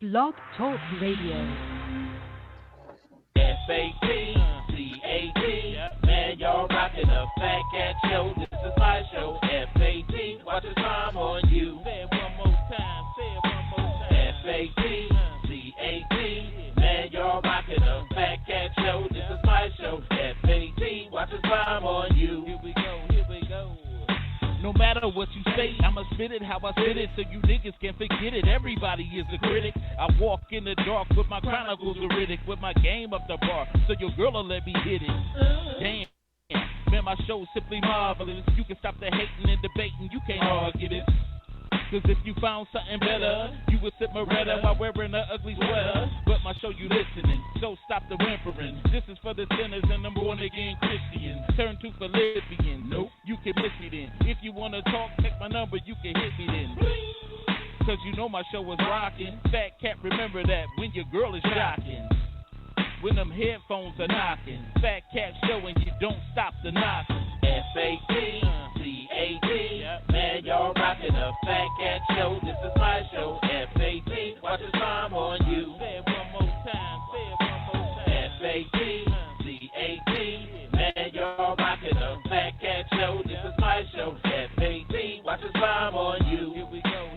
Blog Talk Radio. F-A-T-C-A-T, man, y'all rockin' a Fat Cat show. This is my show. F-A-T, watch the time on you. Say it one more time. F-A-T-C-A-T, man, y'all rockin' a Fat Cat show. This is my show. F-A-T, watch the time on you. Here we go. No matter what you say, I'ma spit it how I spit it so you niggas can't forget it. Everybody is a critic. I walk in the dark with my chronicles Riddick, with my game up the bar, so your girl will let me hit it. Damn. Man, my show's simply marvelous. You can stop the hating and debating, you can't argue this. Cause if you found something better, you would sip Moretta while wearing an ugly sweater. But my show you listening, so stop the whimpering. This is for the sinners and the born again Christians. Turn to Philippians. Nope, you can miss me then. If you wanna talk, take my number, you can hit me then. Cause you know my show is rocking. Fat Cat, remember that when your girl is shocking. When them headphones are knocking. Fat Cat show and you don't stop the knocking. F-A-T-C-A-T, man, y'all rockin' a Fat Cat show. This is my show. F-A-T, watch the time on you. Say it one more time. F-A-T-C-A-T, man, y'all rockin' a Fat Cat show. This is my show. F-A-T, watch the time on you. Here we go.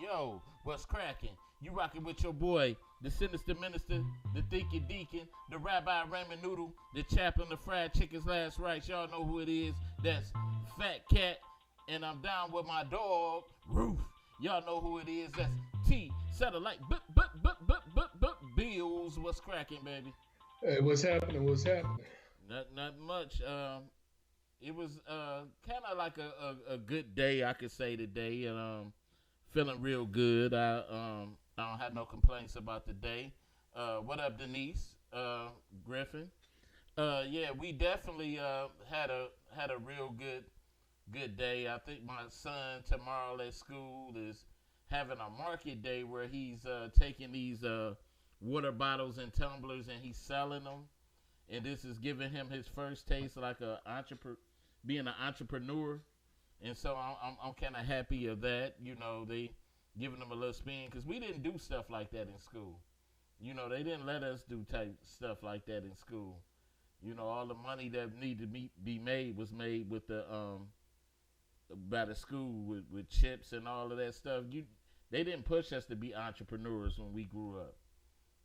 Yo, what's cracking? You rockin' with your boy, the Sinister Minister, the Thinking Deacon, the Rabbi Raymond Noodle, the Chaplain, the Fried Chicken's Last Rites. Y'all know who it is. That's Fat Cat, and I'm down with my dog, Roof. Y'all know who it is. That's T, Satellite, Bills. What's cracking, baby? Hey, what's happening? Not much. It was kind of like a good day, I could say today, and feeling real good. I don't have no complaints about the day. What up, Denise Griffin? Yeah, we definitely had a real good day. I think my son tomorrow at school is having a market day where he's taking these water bottles and tumblers and he's selling them. And this is giving him his first taste like being an entrepreneur. And so I'm kind of happy of that. You know, they giving them a little spin because we didn't do stuff like that in school. You know, they didn't let us do type stuff like that in school. You know, all the money that needed to be made was made with by the school with chips and all of that stuff. They didn't push us to be entrepreneurs when we grew up.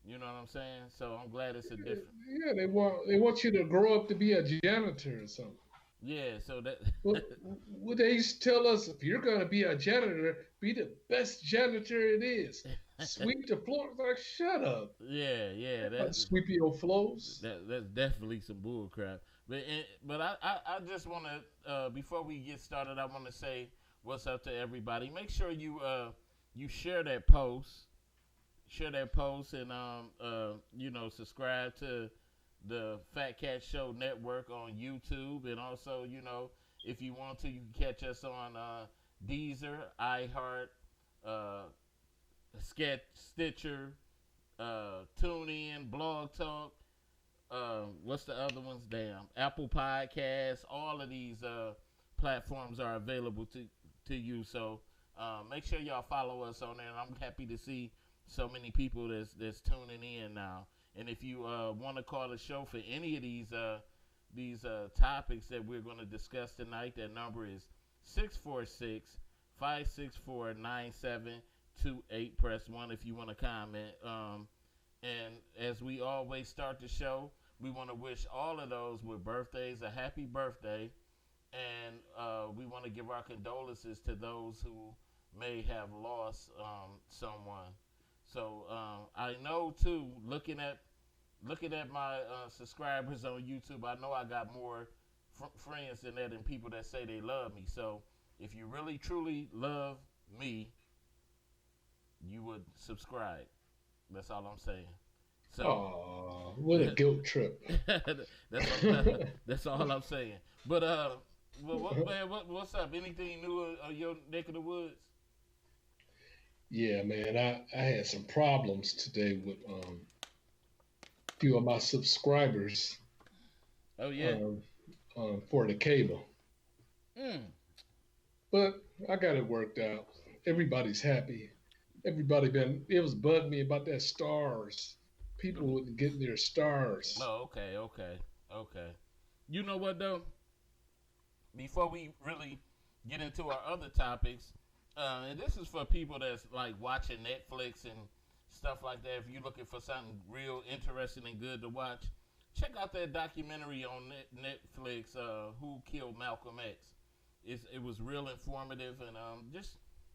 You know what I'm saying? So I'm glad it's a different. Yeah, they want you to grow up to be a janitor or something. Yeah, so that. What they used to tell us, if you're gonna be a janitor, be the best janitor it is. Sweep the floor. Like, shut up. Yeah. That's sweep your floors. That's definitely some bull crap. But I just want to before we get started, I want to say what's up to everybody. Make sure you share that post. Share that post and subscribe to the Fat Cat Show Network on YouTube, and also, if you want to, you can catch us on Deezer, iHeart, Stitcher, TuneIn, Blog Talk. What's the other ones? Apple Podcasts. All of these platforms are available to you. So make sure y'all follow us on there. And I'm happy to see so many people that's tuning in now. And if you want to call the show for any of these topics that we're going to discuss tonight, that number is 646-564-9728. Press 1 if you want to comment. And as we always start the show, we want to wish all of those with birthdays a happy birthday. And we want to give our condolences to those who may have lost someone. So I know too, looking at my subscribers on YouTube, I know I got more friends than that and people that say they love me. So if you really truly love me, you would subscribe. That's all I'm saying. So, oh, what a guilt trip. That's all I'm saying. But what's up? Anything new on your neck of the woods? Yeah, man, I had some problems today with a few of my subscribers. Oh yeah. For the cable. But I got it worked out. Everybody's happy. It was bugging me about that stars. People wouldn't get their stars. Oh, okay, okay, okay. You know what though? Before we really get into our other topics, and this is for people that's like watching Netflix and stuff like that. If you're looking for something real interesting and good to watch, check out that documentary on Netflix. Who Killed Malcolm X? It was real informative, and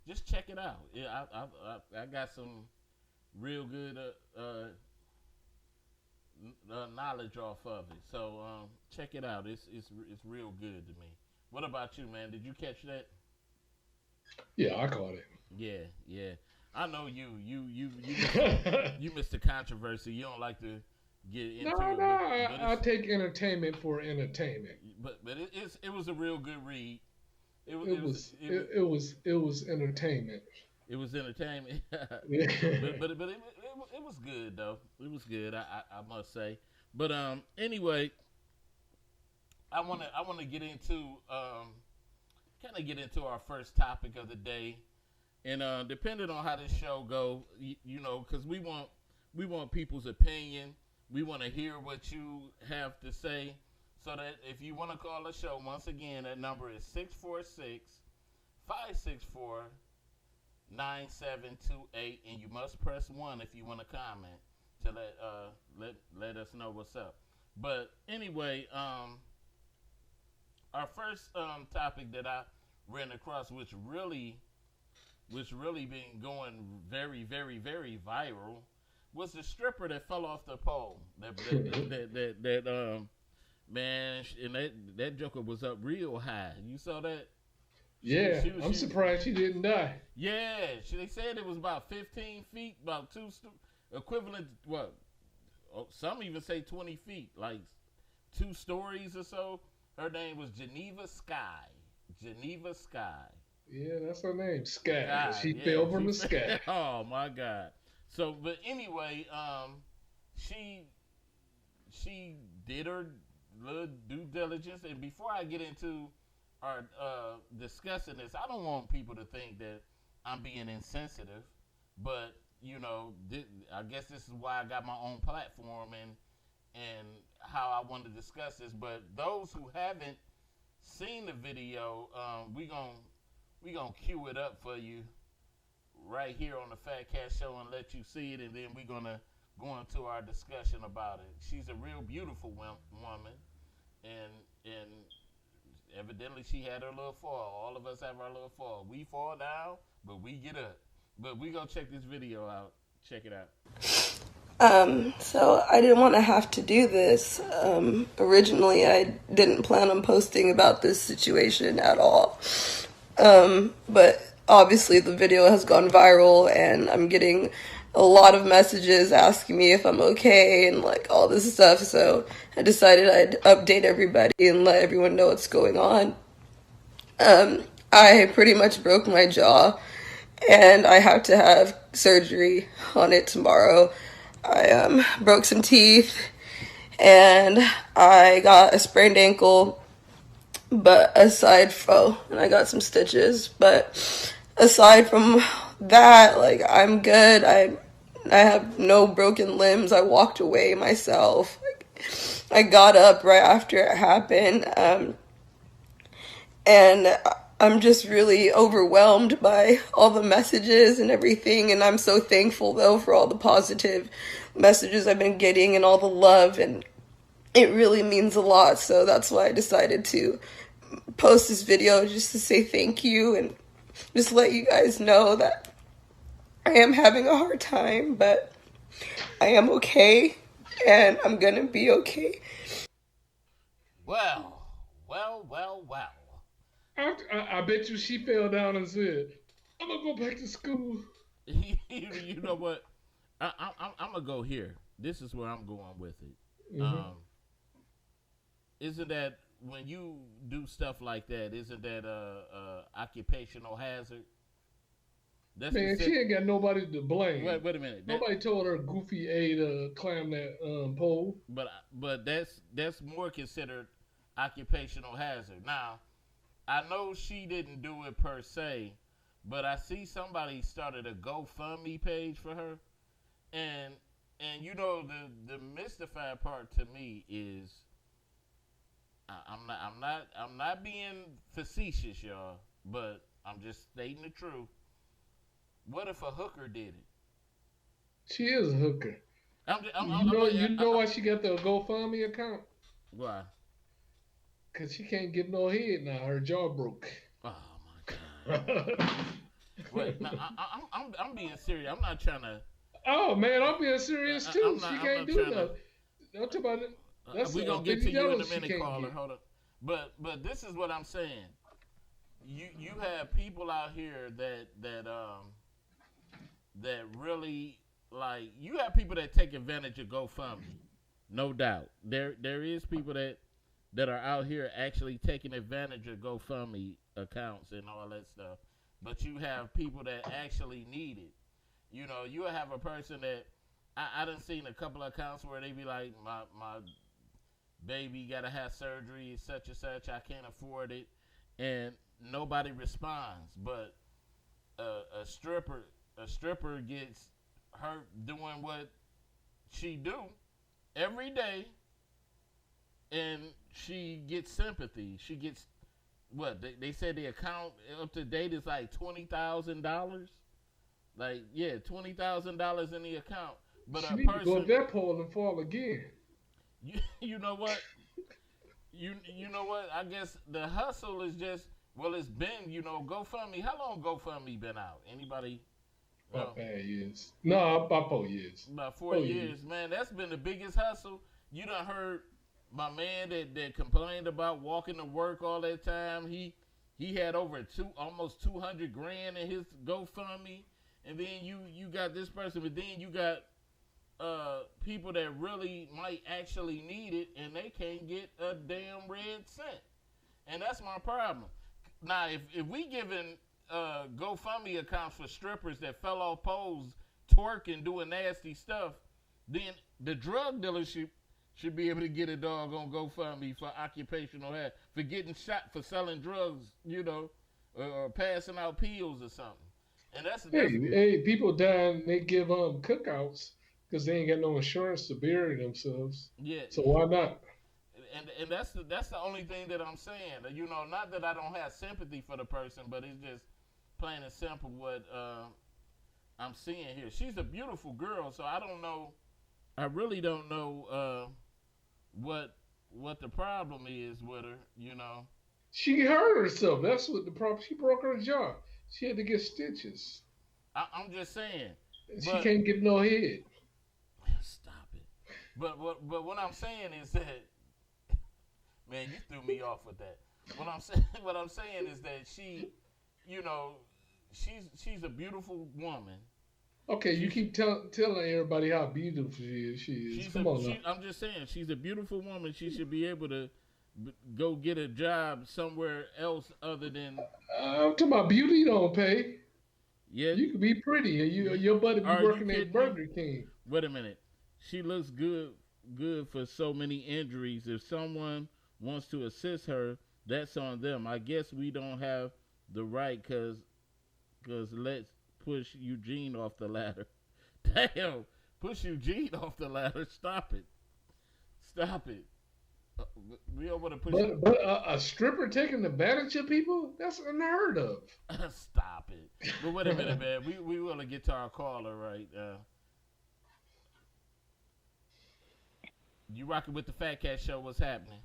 just check it out. Yeah, I got some real good knowledge off of it. So check it out. It's real good to me. What about you, man? Did you catch that? Yeah, I caught Yeah, yeah. I know it. you missed the controversy. You don't like to get No, into it, no, but I take entertainment for entertainment. it was a real good read. It was It was it was entertainment. it was entertainment. Yeah. It was good though. It was good. I must say. But anyway, I wanna get into kind of get into our first topic of the day, and depending on how this show go, because we want people's opinion. We want to hear what you have to say. So that if you want to call the show, once again, that number is 646-564-9728, and you must press 1 if you want to comment to let us know what's up. But anyway, our first topic that I ran across, which really been going very, very, very viral, was the stripper that fell off the pole. That man, and that joker was up real high. You saw that? Yeah, I'm She surprised she didn't die. yeah. They said it was about 15 feet, about equivalent. What? Oh, some even say 20 feet, like 2 stories or so. Her name was Geneva Sky. Geneva Sky. Yeah, that's her name, Sky. God, She yeah, fell from the sky. oh my God. So, but anyway, she she did her little due diligence, and before I get into our discussing this, I don't want people to think that I'm being insensitive, but I guess this is why I got my own platform and how I want to discuss this. But those who haven't seen the video, we gonna cue it up for you right here on the Fat Cat Show and let you see it, and then we're gonna go into our discussion about it. She's a real beautiful woman, and evidently she had her little fall. All of us have our little fall. We fall down, but we get up. But we gonna check this video out. Check it out. So I didn't want to have to do this. Originally, I didn't plan on posting about this situation at all. But obviously the video has gone viral and I'm getting a lot of messages asking me if I'm okay and like all this stuff. So I decided I'd update everybody and let everyone know what's going on. I pretty much broke my jaw and I have to have surgery on it tomorrow. I broke some teeth and I got a sprained ankle, but and I got some stitches, but aside from that, like, I'm good. I have no broken limbs. I walked away myself. I got up right after it happened, and I'm just really overwhelmed by all the messages and everything, and I'm so thankful, though, for all the positive messages I've been getting and all the love, and it really means a lot, so that's why I decided to post this video just to say thank you and just let you guys know that I am having a hard time, but I am okay, and I'm gonna be okay. Well. I bet you she fell down and said, "I'm gonna go back to school." You know what? I'm gonna go here. This is where I'm going with it. Mm-hmm. Isn't that when you do stuff like that? Isn't that a occupational hazard? That's Man, she ain't got nobody to blame. Wait a minute. Nobody told her Goofy A to climb that pole. But that's more considered occupational hazard. Now, I know she didn't do it per se, but I see somebody started a GoFundMe page for her, and you know the mystified part to me is I'm not being facetious, y'all, but I'm just stating the truth. What if a hooker did it? She is a hooker. You know why she got the GoFundMe account? Why? Cause she can't get no head now. Her jaw broke. Oh my god! Wait, no, I'm being serious. I'm not trying to. Oh man, I'm being serious too. She can't I'm do trying nothing. Don't talk about it. That's we gonna get to you in a minute, caller. Hold up. But this is what I'm saying. You have people out here that really like. You have people that take advantage of GoFundMe, no doubt. There is people that are out here actually taking advantage of GoFundMe accounts and all that stuff. But you have people that actually need it. You know, you have a person that I done seen a couple of accounts where they be like, my baby gotta have surgery, such and such, I can't afford it, and nobody responds. But a stripper gets hurt doing what she do every day, and she gets sympathy. She gets what they said the account up to date is like $20,000. Like $20,000 in the account. But she a need person to go to that pole and fall again. You know what? You know what? I guess the hustle is just it's been GoFundMe. How long GoFundMe been out? Anybody? About 5 years. No, about 4 years. About 4 years, man. That's been the biggest hustle. You done heard my man that complained about walking to work all that time. He had over almost 200 grand in his GoFundMe, and then you got this person, but then you got people that really might actually need it, and they can't get a damn red cent, and that's my problem. Now, if we giving GoFundMe accounts for strippers that fell off poles, twerking, doing nasty stuff, then the drug dealership should be able to get a dog on GoFundMe for occupational health, for getting shot for selling drugs, or passing out pills or something. And that's people dying. They give cookouts because they ain't got no insurance to bury themselves. Yeah. So why not? And that's the only thing that I'm saying. Not that I don't have sympathy for the person, but it's just plain and simple what I'm seeing here. She's a beautiful girl, so I don't know. I really don't know what the problem is with her. She hurt herself. That's what the problem. She broke her jaw. She had to get stitches. I'm just saying. She can't get no head. Stop it. But what I'm saying is that, man, you threw me off with that. What I'm saying is that she, she's a beautiful woman. Okay, you keep telling everybody how beautiful she is. Come on now. I'm just saying, she's a beautiful woman. She should be able to go get a job somewhere else other than. I'm talking about beauty don't pay. Yeah, you could be pretty. Your buddy be working at Burger King. Wait a minute. She looks good for so many injuries. If someone wants to assist her, that's on them. I guess we don't have the right because let's push Eugene off the ladder. Damn, push Eugene off the ladder. Stop it. We don't want to push. But a stripper taking advantage of people? That's unheard of. Stop it. But wait a minute, man. We want to get to our caller, right? You rocking with the Fat Cat Show? What's happening?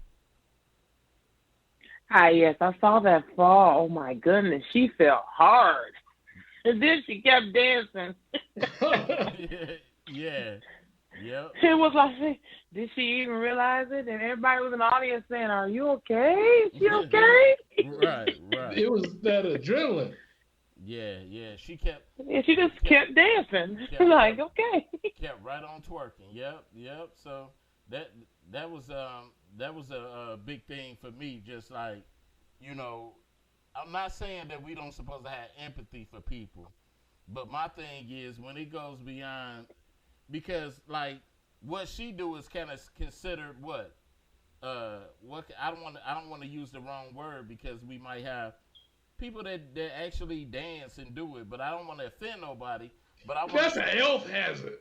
Hi, yes, I saw that fall. Oh my goodness, she fell hard. And then she kept dancing. Yeah. Yep. It was like, did she even realize it? And everybody was in the audience saying, "Are you okay? Is she okay?" Right. It was that adrenaline. Yeah. She kept. And she just kept dancing. Okay. Kept right on twerking. Yep. So that was a big thing for me. Just like, I'm not saying that we don't supposed to have empathy for people, but my thing is when it goes beyond, because like what she do is kind of considered what I don't want to use the wrong word because we might have people that actually dance and do it, but I don't want to offend nobody. But I want That's a health hazard.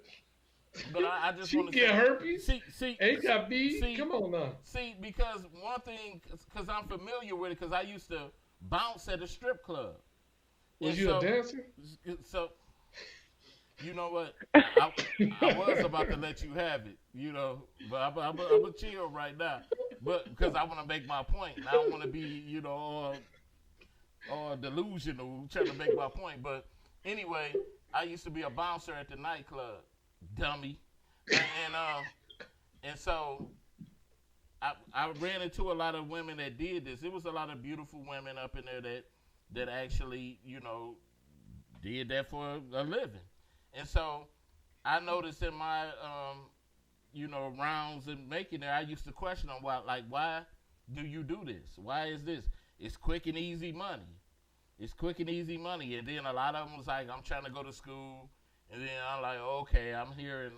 But I just She want to get say, herpes. see, HIV. Come on now. See, because one thing, because I'm familiar with it, because I used to bounce at a strip club. Was And you a dancer? So, you know what? I was about to let you have it, you know, but I'm a chill right now. But because I want to make my point. I don't want to be, you know, all delusional trying to make my point. But anyway, I used to be a bouncer at the nightclub, dummy. And so I ran into a lot of women that did this. It was a lot of beautiful women up in there that actually, you know, did that for a living. And so I noticed in my, you know, rounds and making it, I used to question them, why do you do this? Why is this? It's quick and easy money. It's quick and easy money. And then a lot of them was like, I'm trying to go to school. And then I'm like, okay, I'm hearing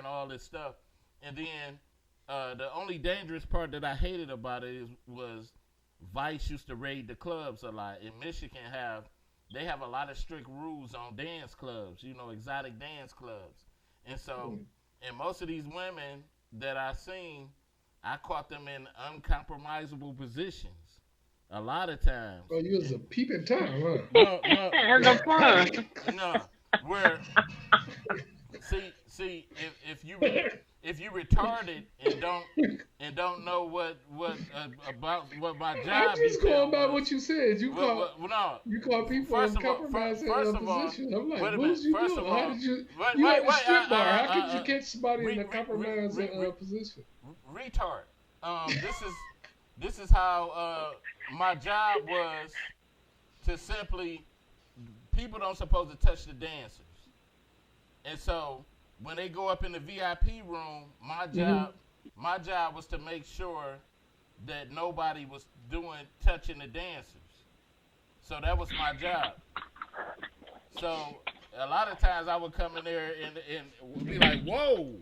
all this stuff. And then the only dangerous part that I hated about it was Vice used to raid the clubs a lot. In Michigan, they have a lot of strict rules on dance clubs, you know, exotic dance clubs. And so, and most of these women that I seen, I caught them in uncompromisable positions. A lot of times. Oh, you was a peeping Tom, huh? No, And the fun. no, where see if you retarded and don't know what about what my job. I'm just going by what you said. You no. call people uncompromising position. I'm like, what was you doing? How did you? You at the strip bar. How could you catch somebody in a compromising position? Retard. This is how my job was to simply. People don't supposed to touch the dancers, and so when they go up in the VIP room, my job was to make sure that nobody was touching the dancers. So that was my job. So a lot of times I would come in there and be like, whoa.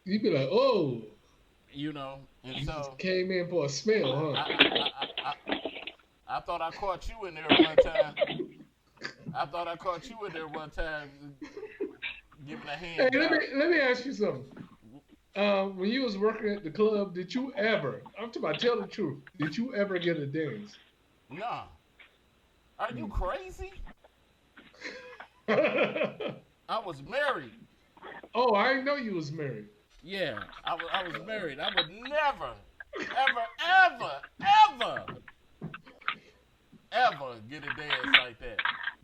You'd be like, oh. You know, and you so just came in for a smell, huh? I thought I caught you in there one time. Giving a hand. Hey, let me ask you something. When you was working at the club, did you ever? I'm talking about, tell the truth. Did you ever get a dance? Nah. Are you crazy? I was married. Oh, I didn't know you was married. Yeah, I was married. I would never, ever get a dance like that.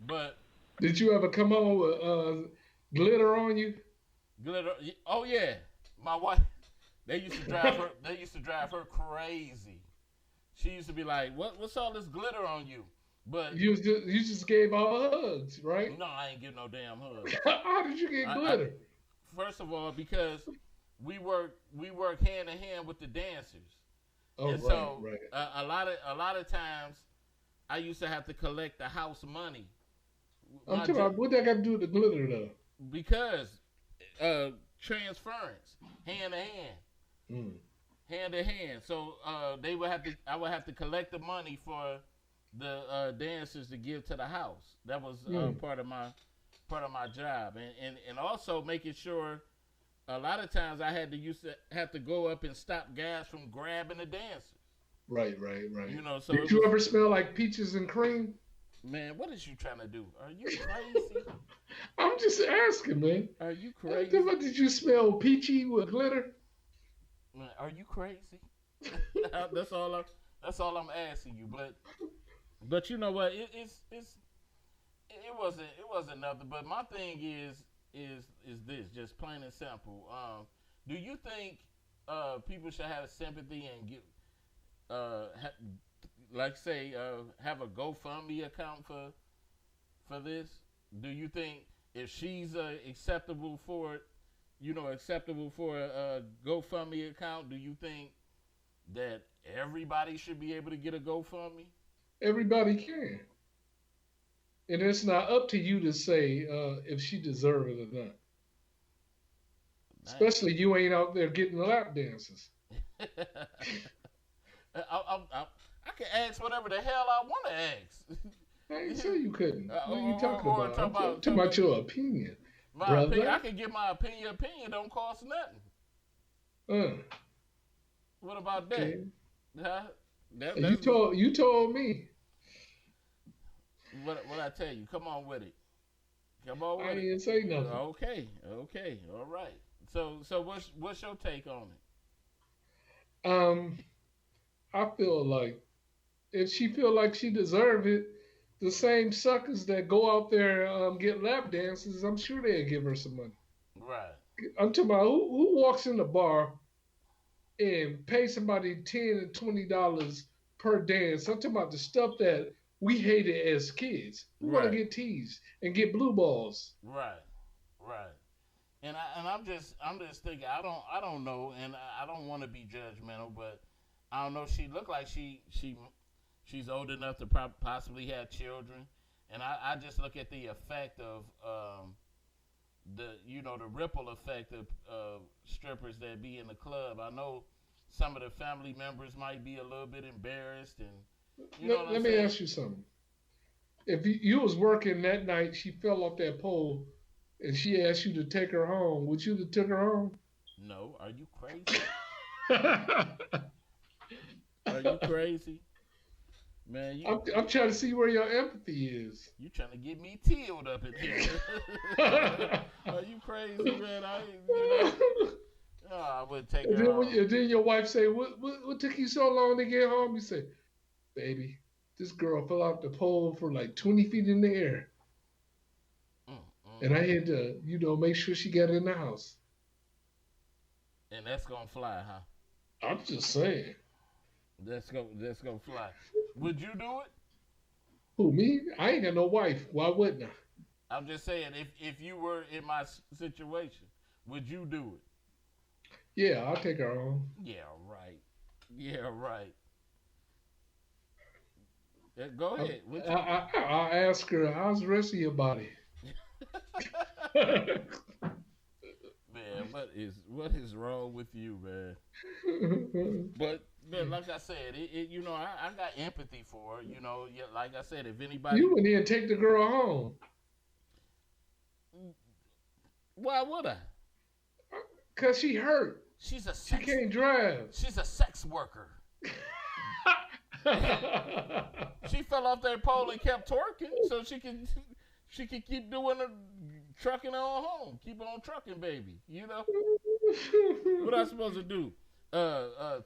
But did you ever come on with glitter on you? Glitter? Oh yeah, my wife. They used to drive her crazy. She used to be like, "What's all this glitter on you?" But you just gave all hugs, right? No, I ain't give no damn hugs. How did you get glitter? First of all, because we work hand in hand with the dancers. Oh, and right, so right. A lot of times I used to have to collect the house money. I'm talking about, what that got to do with the glitter though? Because transference, hand to hand. Hand to hand. So I would have to collect the money for the dancers to give to the house. That was part of my job, and also making sure. A lot of times I used to have to go up and stop guys from grabbing the dancers. Right. You know, so did you ever smell like peaches and cream? Man, what is you trying to do? Are you crazy? I'm just asking, man. Are you crazy? Did you smell peachy with glitter? Man, are you crazy? That's all I'm asking you. But you know what? It wasn't nothing. But my thing is this, just plain and simple. Do you think people should have sympathy and give, have a GoFundMe account for this? Do you think if she's acceptable for a GoFundMe account, do you think that everybody should be able to get a GoFundMe? Everybody can. And it's not up to you to say if she deserves it or not. Especially you ain't out there getting lap dances. I can ask whatever the hell I want to ask. I ain't say you couldn't. What are you talking or about? I'm talking about your opinion, brother. Opinion, I can give my opinion. Opinion don't cost nothing. What about that? Okay. Huh? You told me. What I tell you? Come on with it. Come on with it. I didn't say nothing. Okay, all right. So what's your take on it? I feel like if she feel like she deserve it, the same suckers that go out there get lap dances, I'm sure they'll give her some money. Right. I'm talking about who walks in the bar and pay somebody $10 and $20 per dance. I'm talking about the stuff that we hated as kids. We want to get teased and get blue balls. Right. And I'm just thinking. I don't know, and I don't want to be judgmental, but I don't know. She looked like she's old enough to possibly have children, and I just look at the effect of the ripple effect of strippers that be in the club. I know some of the family members might be a little bit embarrassed, and let me ask you something. If you was working that night, she fell off that pole, and she asked you to take her home, would you have took her home? No. Are you crazy? Are you crazy? Man, I'm trying to see where your empathy is. You trying to get me tealed up in here? Are you crazy, man? I wouldn't take her home. And then your wife say, "What took you so long to get home?" You say, "Baby, this girl fell off the pole for like 20 feet in the air, and I had to, make sure she got in the house." And that's gonna fly, huh? I'm just saying. That's gonna fly. Would you do it? Who, me? I ain't got no wife. Why wouldn't I? I'm just saying, if you were in my situation, would you do it? Yeah, I'll take her home. Yeah, right. Go ahead. I'll ask her, how's the rest of your body? Man, what is wrong with you, man? But man, like I said, I got empathy for her. Like I said, if anybody, you wouldn't even take the girl home. Why would I? Cause she hurt. She can't drive. She's a sex worker. She fell off that pole and kept twerking, so she can keep doing her trucking on home. Keep on trucking, baby. What I supposed to do?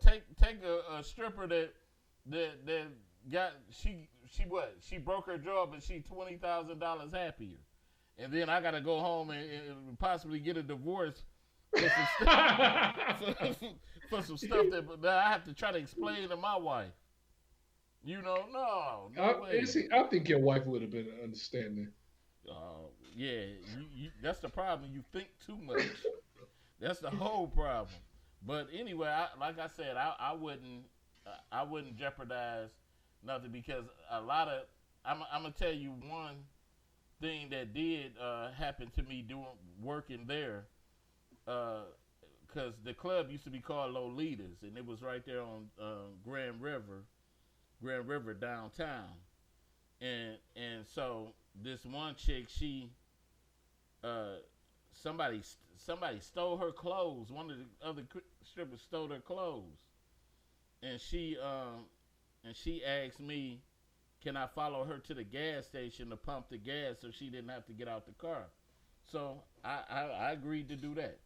Take a stripper that got she broke her jaw, but she $20,000 happier, and then I gotta go home and possibly get a divorce for some stuff that I have to try to explain to my wife. No way. See, I think your wife would have been understanding. Yeah, that's the problem. You think too much. That's the whole problem. But anyway, like I said, I wouldn't jeopardize nothing, because a lot of I'm gonna tell you one thing that did happen to me working there, because the club used to be called Lolitas, and it was right there on Grand River downtown, and so this one chick, she somebody stole her clothes. One of the other strippers stole her clothes, and she asked me, can I follow her to the gas station to pump the gas so she didn't have to get out the car. So I agreed to do that,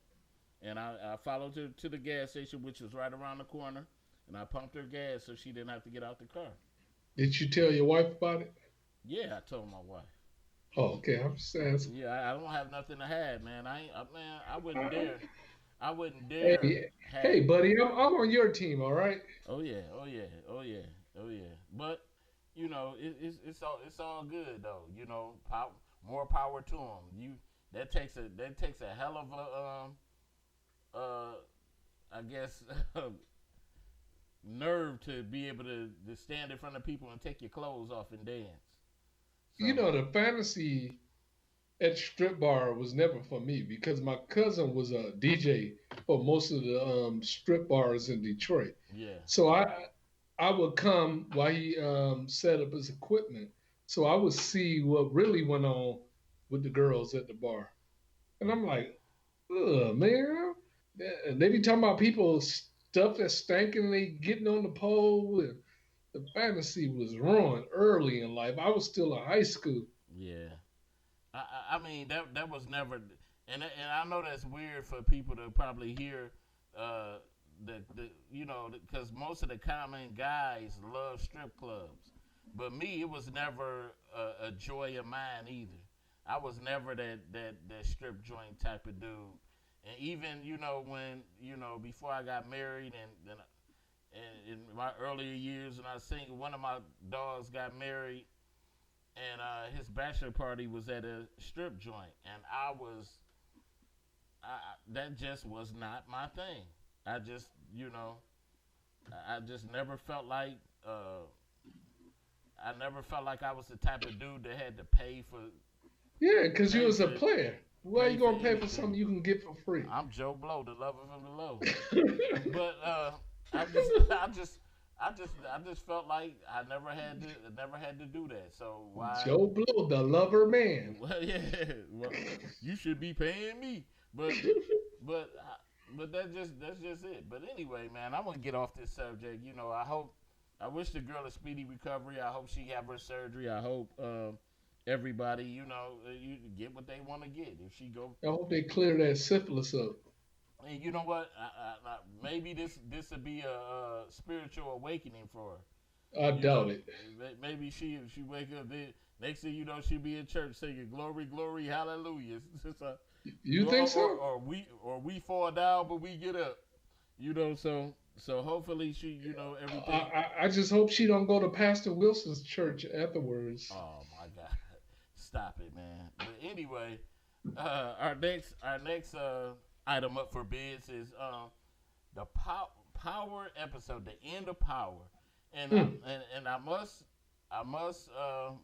and I followed her to the gas station, which was right around the corner, and I pumped her gas so she didn't have to get out the car. Did you tell your wife about it? Yeah, I told my wife. Oh, okay. I'm just asking. Yeah, I don't have nothing to hide, man. I wouldn't dare. I wouldn't dare. Hey, buddy, I'm on your team. All right. Oh yeah. But it's all good though. More power to them. That takes a hell of a I guess nerve to be able to stand in front of people and take your clothes off and dance. So, the fantasy at strip bar was never for me because my cousin was a DJ for most of the strip bars in Detroit. Yeah. So I would come while he set up his equipment, so I would see what really went on with the girls at the bar, and I'm like, ugh, man, they be talking about people stuff that's stinking, they getting on the pole, and the fantasy was ruined early in life. I was still in high school. Yeah. I mean that was never, and I know that's weird for people to probably hear, uh, the you know, because most of the common guys love strip clubs, but me it was never a joy of mine either. I was never that strip joint type of dude, and even when before I got married and in my earlier years when I was single, one of my dogs got married and his bachelor party was at a strip joint, and that just was not my thing. I just, I just never felt like, I never felt like I was the type of dude that had to Yeah, because you pay was a for, player. Why pay you for gonna pay for anything. something you can get for free? I'm Joe Blow, the lover from the low. But I just, I just felt like never had to do that. So why? Joe Blow, the lover man. Well, yeah. Well, you should be paying me, but that's just it. But anyway, man, I want to get off this subject. I wish the girl a speedy recovery. I hope she have her surgery. I hope everybody, you get what they want to get. If she go, I hope they clear that syphilis up. and you know what, maybe this would be a spiritual awakening for her. I You doubt know, it. maybe she wake up there. Next thing you know, she be in church singing glory, glory, hallelujah. You think so? Or we fall down, but we get up. So hopefully she, everything. I just hope she don't go to Pastor Wilson's church afterwards. Oh my God, stop it, man. But anyway, our next item up for bids is the power episode, the end of power, and I, Hmm. and I must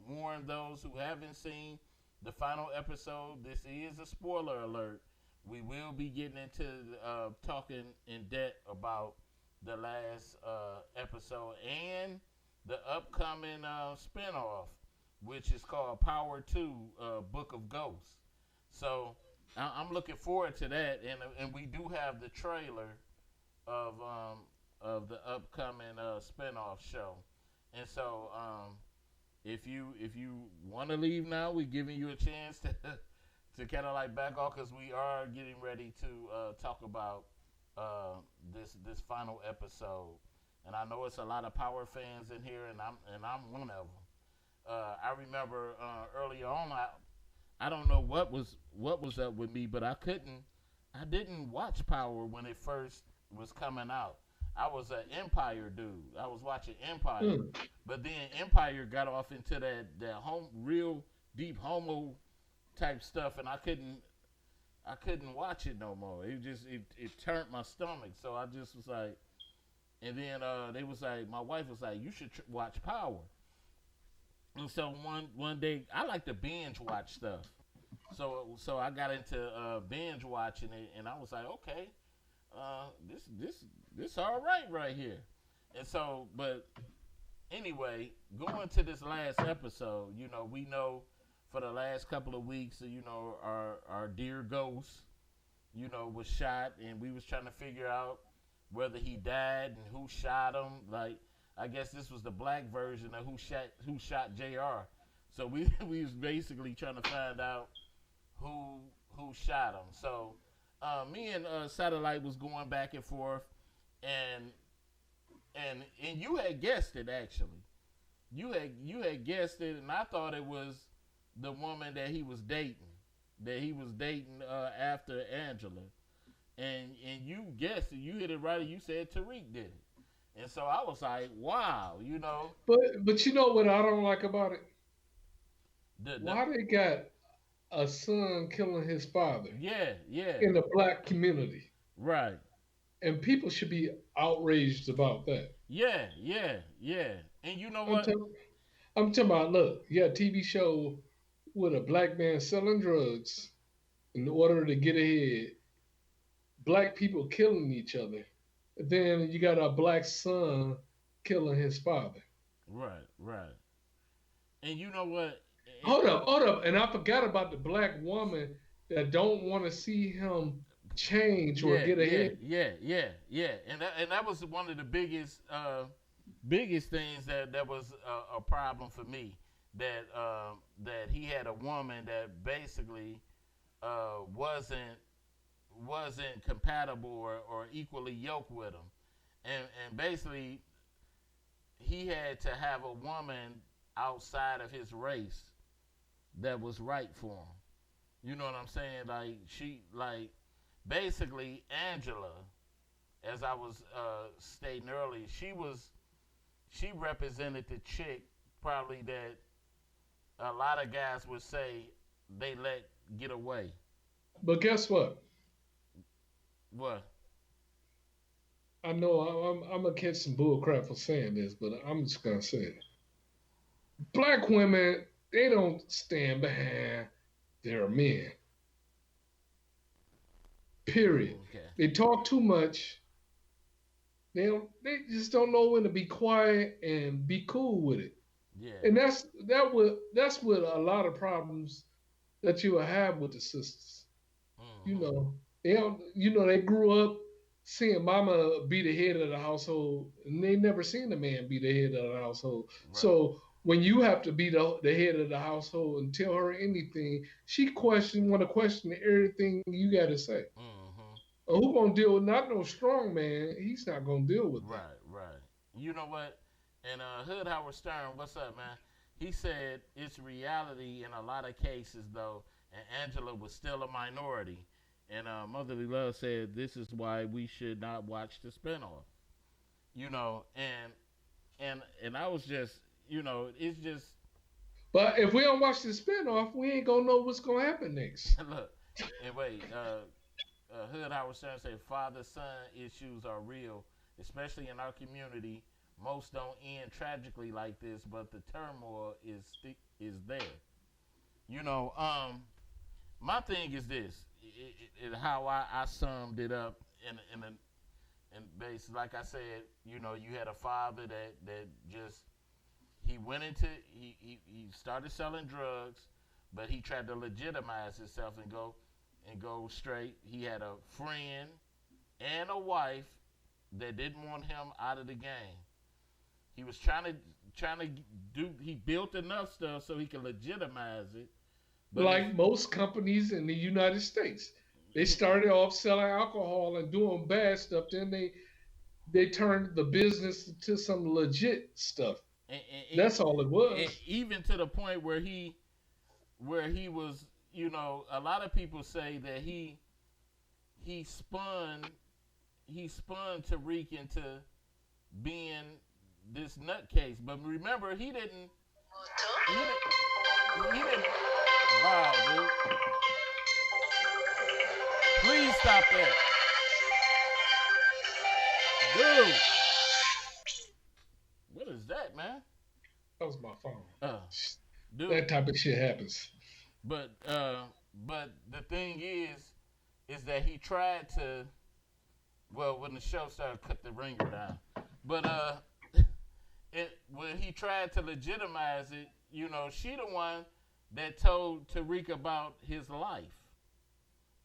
warn those who haven't seen the final episode. This is a spoiler alert. We will be getting into talking in depth about the last episode and the upcoming spinoff, which is called Power Two: Book of Ghosts. So I'm looking forward to that, and we do have the trailer of the upcoming spinoff show. And so if you want to leave now, we're giving you a chance to to kind of like back off because we are getting ready to talk about this final episode. And I know it's a lot of Power fans in here, and I'm one of them. I remember early on, I don't know what was up with me, but I didn't watch Power when it first was coming out. I was an Empire dude. I was watching Empire, Hmm. but then Empire got off into that home real deep homo type stuff, and I couldn't watch it no more. It turned my stomach, so I just was like. And then they was like, my wife was like, you should watch Power. And so one day, I like to binge watch stuff. So I got into binge watching it, and I was like, okay, this all right here. And so, but anyway, going to this last episode, we know for the last couple of weeks, our dear ghost, was shot, and we was trying to figure out whether he died and who shot him. Like, I guess this was the black version of who shot Jr. So we we was basically trying to find out who shot him. So me and Satellite was going back and forth, and and you had guessed it actually. You had guessed it, and I thought it was the woman that he was dating after Angela, and you guessed it. You hit it right. You said Tariq did it, and so I was like, wow, But you know what I don't like about it? the Why they got a son killing his father yeah, yeah, in the black community, right, and people should be outraged about that. yeah, yeah, yeah, and you know I'm what? talking, I'm talking about look, yeah, TV show with a black man selling drugs in order to get ahead, black people killing each other. Then you got a black son killing his father. Right, right. And you know what? Hold up. And I forgot about the black woman that don't want to see him change or Yeah, get yeah, ahead. yeah. And that was one of the biggest things that was a problem for me. That he had a woman that basically wasn't compatible or equally yoked with him, and basically he had to have a woman outside of his race that was right for him. You know what I'm saying? Like basically Angela, as I was stating earlier, she represented the chick probably that a lot of guys would say they let get away. But guess what? What? I know I'm gonna catch some bull crap for saying this, but I'm just gonna say it. Black women, they don't stand behind their men. Period. Okay. They talk too much. They just don't know when to be quiet and be cool with it. Yeah. And that's what a lot of problems that you will have with the sisters. You Mm-hmm. know, they don't, they grew up seeing mama be the head of the household, and they never seen a man be the head of the household. Right. So when you have to be the head of the household and tell her anything, she want to question everything you got to say. Mm-hmm. Who gonna deal with not no strong man? He's not gonna deal with that. Right. Right. You know what? And Hood Howard Stern, what's up, man? He said it's reality in a lot of cases, though, and Angela was still a minority. And Motherly Love said this is why we should not watch the spinoff. You know, and I was just, it's just But if we don't watch the spinoff, we ain't gonna know what's gonna happen next. look. And wait, Hood Howard Stern said father-son issues are real, especially in our community. Most don't end tragically like this, but the turmoil is there. You know, my thing is this: how I summed it up in base. Like I said, you had a father that just he went into he started selling drugs, but he tried to legitimize himself and go straight. He had a friend and a wife that didn't want him out of the game. He was trying to do. He built enough stuff so he could legitimize it. But Like most companies in the United States, they started off selling alcohol and doing bad stuff. Then they turned the business to some legit stuff. and That's all it was. even to the point where he was, a lot of people say that he spun Tariq into being this nutcase. But remember, he didn't. He didn't. Wow, dude! Please stop that, dude. What is that, man? That was my phone. Uh, dude. That type of shit happens. But the thing is that he tried to. Well, when the show started, cut the ringer down. But when he tried to legitimize it, she the one that told Tariq about his life,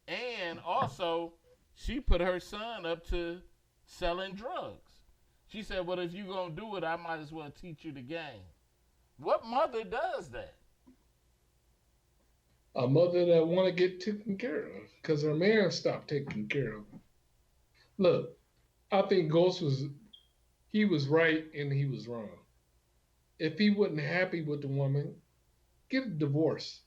and also she put her son up to selling drugs. She said, "Well, if you gonna do it, I might as well teach you the game." What mother does that? A mother that want to get taken care of because her man stopped taking care of her. Look, I think Ghost was right and he was wrong. If he wasn't happy with the woman, get a divorce.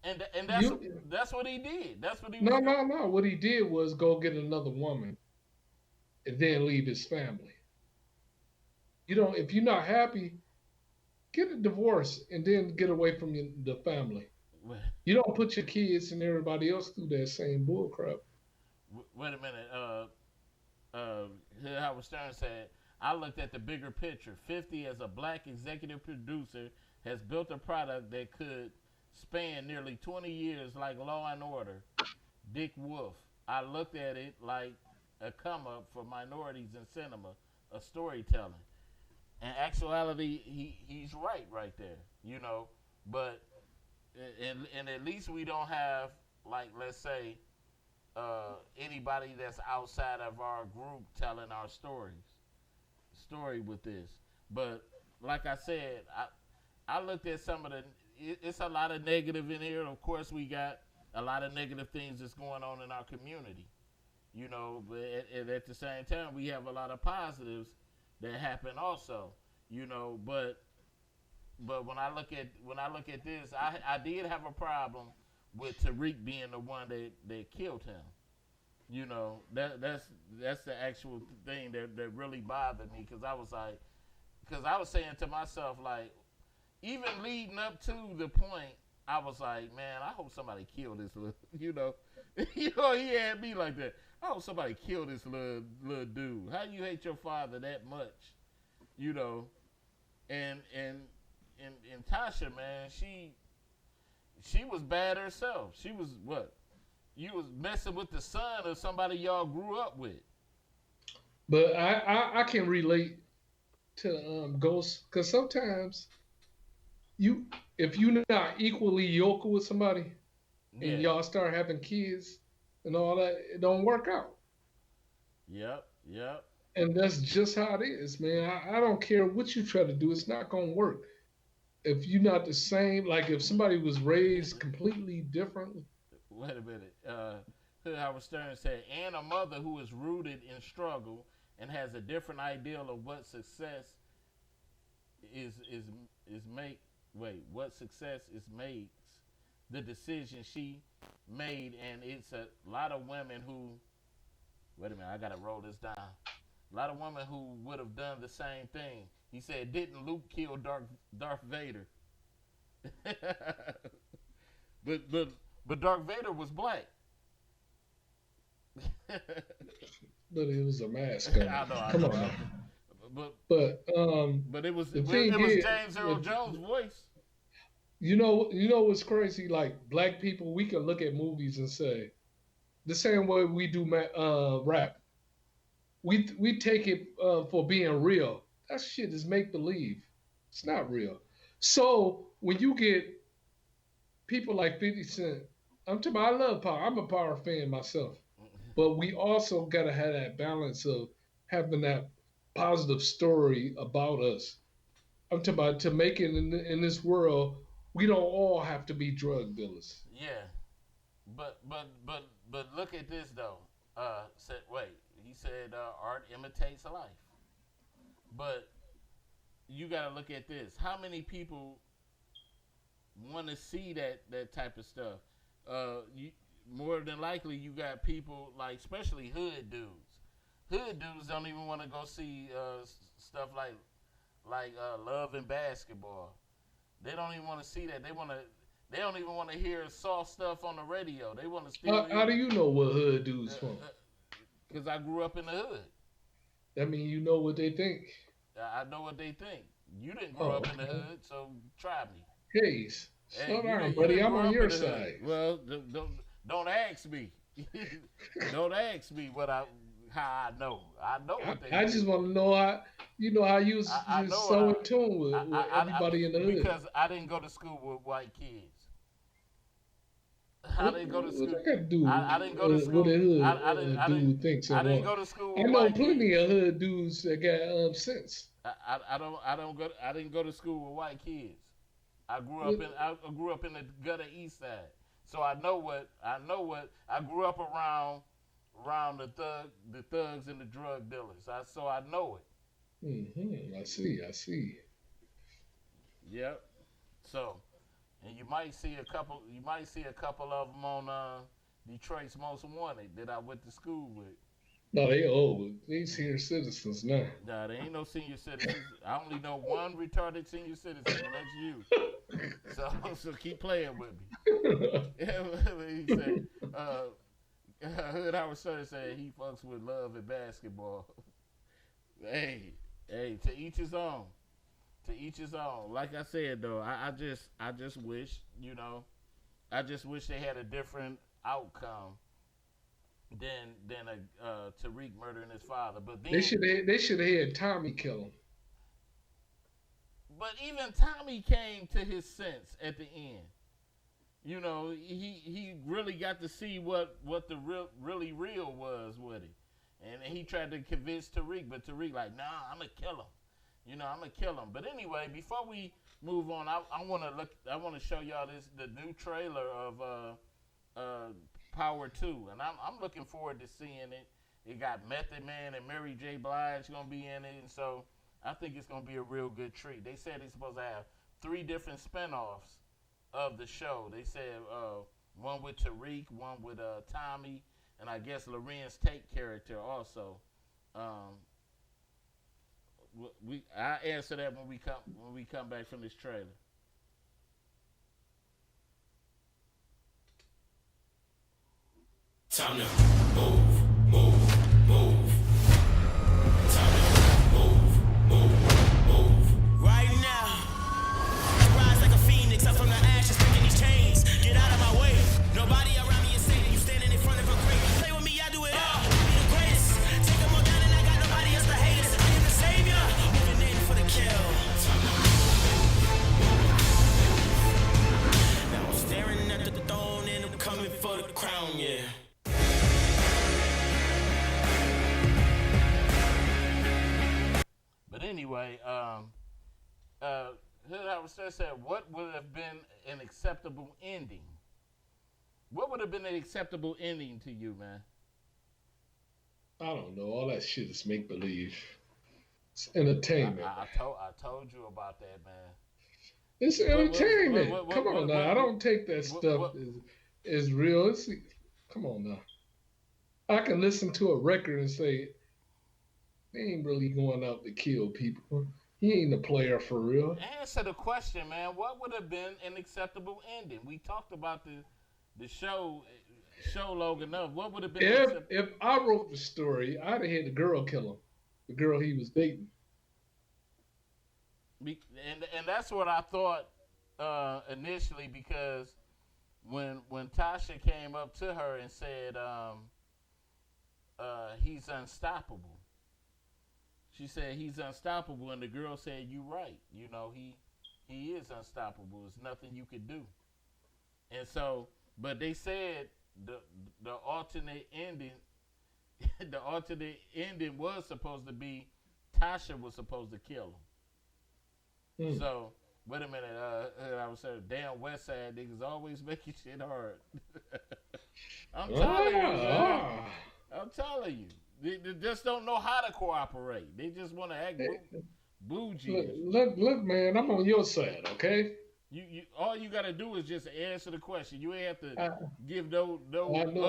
And You that's what he did. That's what he was no doing. no no. What he did was go get another woman and then leave his family. If you're not happy, get a divorce and then get away from the family. You don't put your kids and everybody else through that same bull crap. Wait a minute. Uh, Howard Stern said, I looked at the bigger picture. 50 as a black executive producer has built a product that could spanned nearly 20 years like Law and Order, Dick Wolf. I looked at it like a come up for minorities in cinema, a storytelling. In actuality, he's right there, you know. But and at least we don't have, like, let's say, anybody that's outside of our group telling our story with this. But like I said, I looked at some of the. It's a lot of negative in here. Of course, we got a lot of negative things that's going on in our community, you know. But at the same time, we have a lot of positives that happen also, you know. But when I look at this, I did have a problem with Tariq being the one that killed him. You know, that's the actual thing that really bothered me, because I was saying to myself, like, even leading up to the point, I was like, man, I hope somebody killed this little, you know, he had me like that. I hope somebody killed this little dude. How you hate your father that much, you know? And Tasha, man, she was bad herself. She was what? You was messing with the son of somebody y'all grew up with. But I can relate to Ghost, because sometimes if you're not equally yoked with somebody and y'all start having kids and all that, it don't work out. Yep. And that's just how it is, man. I don't care what you try to do, it's not gonna work. If you're not the same, like if somebody was raised completely differently. Wait a minute. Hood Howard Stern said, and a mother who is rooted in struggle and has a different ideal of what success is make. Wait, what success is makes the decision she made, and it's a lot of women who. Wait a minute, I gotta roll this down. A lot of women who would have done the same thing. He said, didn't Luke kill Darth Vader? But Darth Vader was black. But it was a mask. I know. Come on. But it was thing James Earl Jones' voice. You know what's crazy? Like, black people, we can look at movies and say, the same way we do rap. We take it for being real. That shit is make believe. It's not real. So when you get people like 50 Cent, I'm talking about, I love Power. I'm a Power fan myself. But we also got to have that balance of having that positive story about us. I'm talking about, to make it in this world, we don't all have to be drug dealers. Yeah. But look at this though. He said art imitates life. But you got to look at this. How many people want to see that type of stuff? More than likely, you got people like, especially hood dudes. Hood dudes don't even want to go see stuff like Love and Basketball. They don't even want to see that. They don't even want to hear soft stuff on the radio. They want to still. How do you know what hood dudes from? Because I grew up in the hood. That mean you know what they think. I know what they think. You didn't grow up in the hood, so try me. Hey, slow down, buddy. I'm on your side. Well, don't ask me. Don't ask me how I know. I know what they. I just want to know how you was so in tune with everybody in the hood. Because I didn't go to school with white kids. I didn't go to school. I didn't go to school. What a hood dude thinks. I didn't go to school. I know plenty of hood dudes that got sense. I didn't go to school with white kids. I grew up in the gutter east side. So I know what I grew up around the thugs and the drug dealers. So I know it. Mm-hmm. I see. Yep. So, and you might see a couple of them on Detroit's Most Wanted that I went to school with. No, they old. They senior citizens now. Nah, there ain't no senior citizens. I only know one retarded senior citizen, and that's you. So keep playing with me. He said, Hood Howard Stern said he fucks with Love and Basketball. Hey, to each his own. To each his own. Like I said though, I just wish, I just wish they had a different outcome than Tariq murdering his father. But then they should have had Tommy kill him. But even Tommy came to his sense at the end. He really got to see what the really real was with it. And he tried to convince Tariq, but Tariq like, nah, I'm gonna kill him. I'm gonna kill him. But anyway, before we move on, I wanna show y'all the new trailer of Power 2, and I'm looking forward to seeing it. It got Method Man and Mary J. Blige gonna be in it, and so I think it's gonna be a real good treat. They said it's supposed to have 3 different spinoffs of the show. They said one with Tariq, one with Tommy, and I guess Lorenz Tate character also. I answer that when we come back from this trailer. Time to move, move, move. Time to move, move, move. Right now, I rise like a phoenix up from the ashes, breaking these chains. Get out of my way. Nobody around me is saying you standing in front of a grave. Play with me, I do it all. Be the greatest. Take them all down and I got nobody else to hate us. I am the savior, moving in for the kill. Now I'm staring at the throne and I'm coming for the crown, yeah. But anyway, Howard Stern said, what would have been an acceptable ending? What would have been an acceptable ending to you, man? I don't know. All that shit is make believe. It's entertainment. I told you about that, man. It's entertainment. Come on now. I don't take that stuff as real. Come on now. I can listen to a record and say, they ain't really going out to kill people. He ain't a player for real. Answer the question, man. What would have been an acceptable ending? We talked about the show long enough. What would have been if I wrote the story, I'd have had the girl kill him. The girl he was dating. And that's what I thought initially, because when Tasha came up to her and said he's unstoppable. She said he's unstoppable, and the girl said, "You right. He is unstoppable. There's nothing you could do." And so, but they said the alternate ending, was supposed to be Tasha was supposed to kill him. So wait a minute. I was saying, damn West Side niggas always making shit hard. I'm telling you, man. I'm telling you. They just don't know how to cooperate. They just want to act bougie. Look, man, I'm on your side, okay? You all you gotta do is just answer the question. You ain't have to give no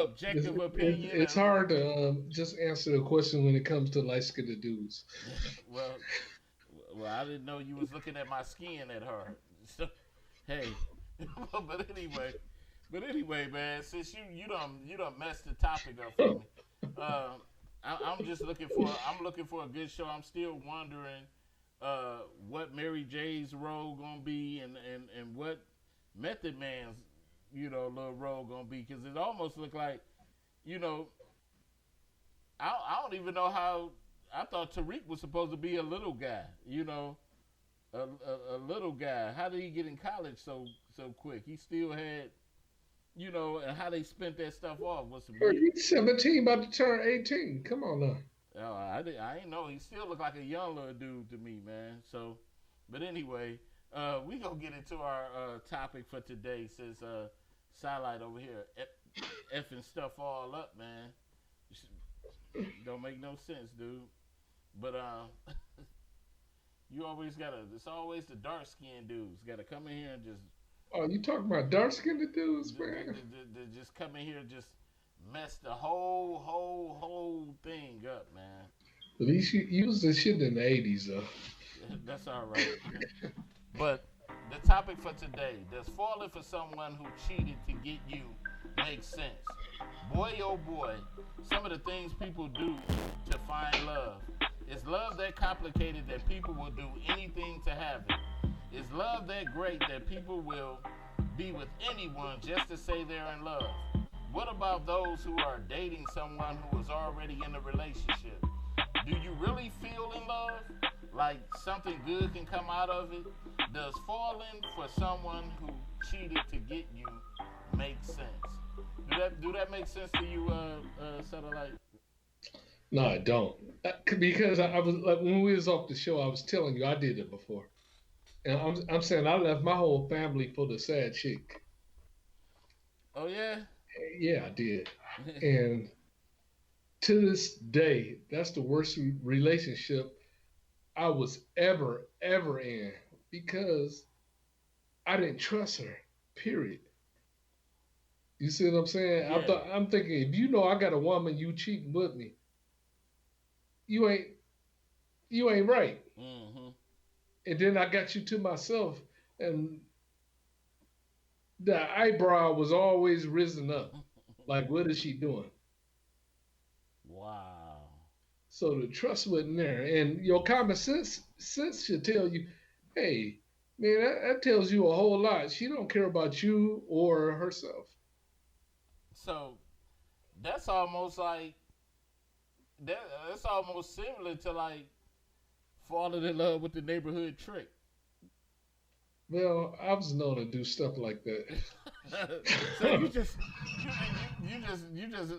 objective opinion. It's hard to just answer the question when it comes to light-skinned dudes. well, I didn't know you was looking at my skin that hard. So, hey, but anyway, man, since you done messed the topic up for me. I'm just looking for a good show. I'm still wondering what Mary J's role gonna be and what Method Man's little role gonna be, because it almost looked like I don't even know how. I thought Tariq was supposed to be a little guy, a little guy. How did he get in college so quick? He still had. And how they spent that stuff off was some. He's 17, about to turn 18. Come on now. Oh, I ain't know. He still look like a young little dude to me, man. So, but anyway, we gonna get into our topic for today, since Satellite over here effing stuff all up, man. Don't make no sense, dude. But you always it's always the dark skinned dudes gotta come in here and just. Oh, you talking about dark-skinned dudes, man? They just come in here and just mess the whole thing up, man. At least you used this shit in the 80s, though. That's all right. But the topic for today, does falling for someone who cheated to get you make sense? Boy, oh boy, some of the things people do to find love. Is love that complicated that people will do anything to have it? Is love that great that people will be with anyone just to say they're in love? What about those who are dating someone who is already in a relationship? Do you really feel in love? Like something good can come out of it? Does falling for someone who cheated to get you make sense? Do that make sense to you, Satellite? No, I don't. Because I was like when we was off the show, I was telling you I did it before, and I'm saying I left my whole family for the sad chick. Oh yeah. Yeah, I did, and to this day, that's the worst relationship I was ever in because I didn't trust her. Period. You see what I'm saying? Yeah. I'm thinking if you know I got a woman, you cheating with me, you ain't right. Mm-hmm. And then I got you to myself, and the eyebrow was always risen up. Like, what is she doing? Wow. So the trust wasn't there, and your common sense should tell you, hey, man, that tells you a whole lot. She don't care about you or herself. So that's almost like that's almost similar to like falling in love with the neighborhood trick. Well, I was known to do stuff like that. So you just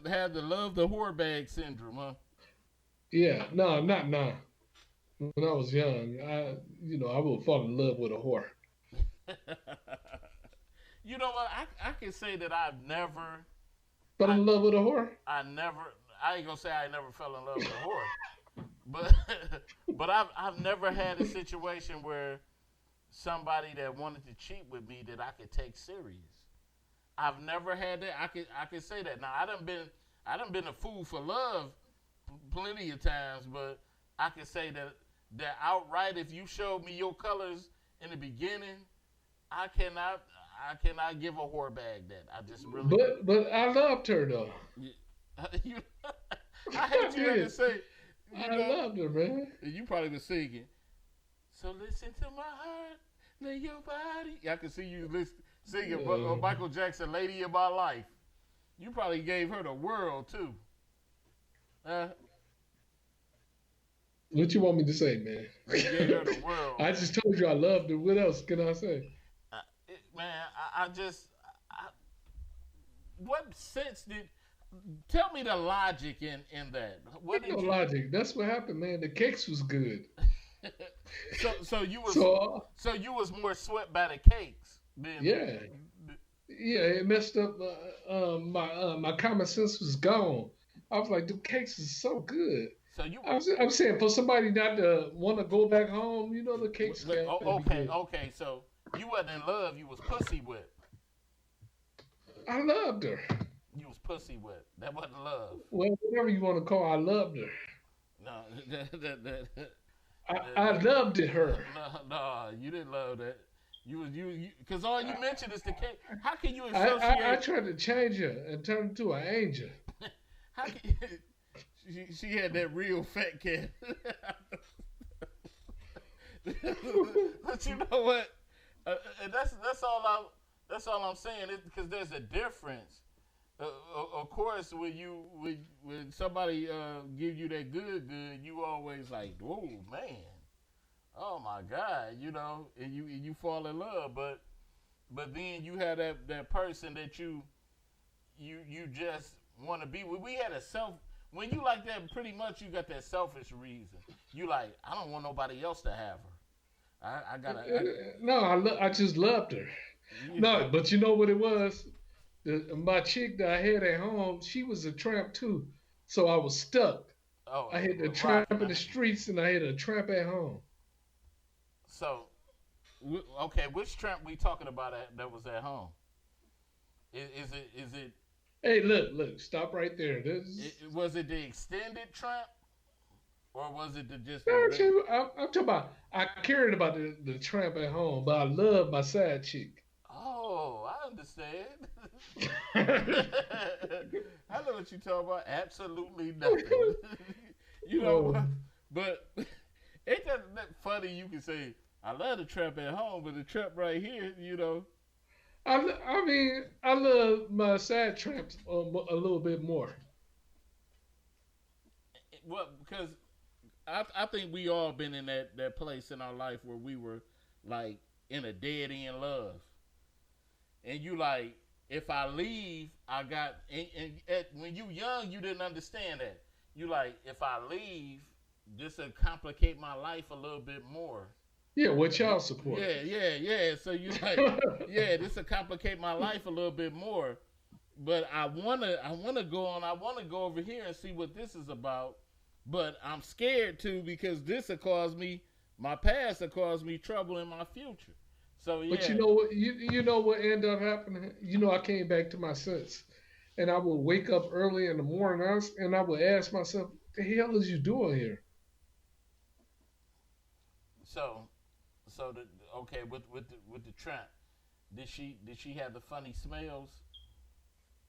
had the love the whore bag syndrome, huh? Yeah, no, not now. When I was young, I would fall in love with a whore. You know what? I can say that I've never. Fell in love with a whore? I ain't gonna say I never fell in love with a whore, but but I've never had a situation where somebody that wanted to cheat with me that I could take serious. I've never had that. I could say that. Now I done been a fool for love plenty of times, but I can say that outright, if you showed me your colors in the beginning, I cannot give a whore bag that. I just really. But I loved her though. I hate you had to say. I loved her, man. You probably was singing. So listen to my heart, lay your body. I can see you singing Michael Jackson, "Lady of My Life." You probably gave her the world too. What you want me to say, man? You gave her the world. I just told you I loved her. What else can I say? Man, what sense did? Tell me the logic in that. What did No you? logic. That's what happened, man. The cakes was good. So you was So you was more swept by the cakes than yeah, it messed up. My common sense was gone. I was like, the cakes is so good. So you. I'm saying for somebody not to want to go back home, the cakes. Okay. So you wasn't in love. You was pussy whipped. I loved her. You was pussy whipped. That wasn't love. Well, whatever you want to call, I loved her. No, I loved her. No, you didn't love that. You because all you mentioned is the cake. How can you associate? I tried to change her and turn her into an angel. How can she had that real fat cat. But you know what? And that's all I'm saying. Is because there's a difference. Of course, when somebody give you that good, you always like, whoa, man, oh my God, and you fall in love, but then you have that person that you just want to be with. We had when you like that, pretty much you got that selfish reason. You like, I don't want nobody else to have her. No, I just loved her. Yeah. No, but you know what it was? My chick that I had at home, she was a tramp too. So I was stuck. Oh, I had a tramp in the streets and I had a tramp at home. So, okay, which tramp we talking about that was at home? Is it? Hey, look, stop right there. Was it the extended tramp? Or was it just? I'm talking about, I cared about the tramp at home, but I love my side chick. Oh, I understand. I know what you're talking about. Absolutely nothing. But ain't that funny? You can say I love the trap at home, but the trap right here, I mean, I love my sad tramps a little bit more. well, because I think we all been in that place in our life where we were like in a dead end love, and you like if I leave, I got when you young, you didn't understand that. You like if I leave, this will complicate my life a little bit more. Yeah, with child support. Yeah. So you like, yeah, this will complicate my life a little bit more. But I wanna go on. I wanna go over here and see what this is about. But I'm scared too because this will cause me my past will cause me trouble in my future. So yeah. But you know what? You know what ended up happening? You know, I came back to my sense, and I would wake up early in the morning, and I would ask myself, "What the hell is you doing here?" So okay with the tramp, did she have the funny smells?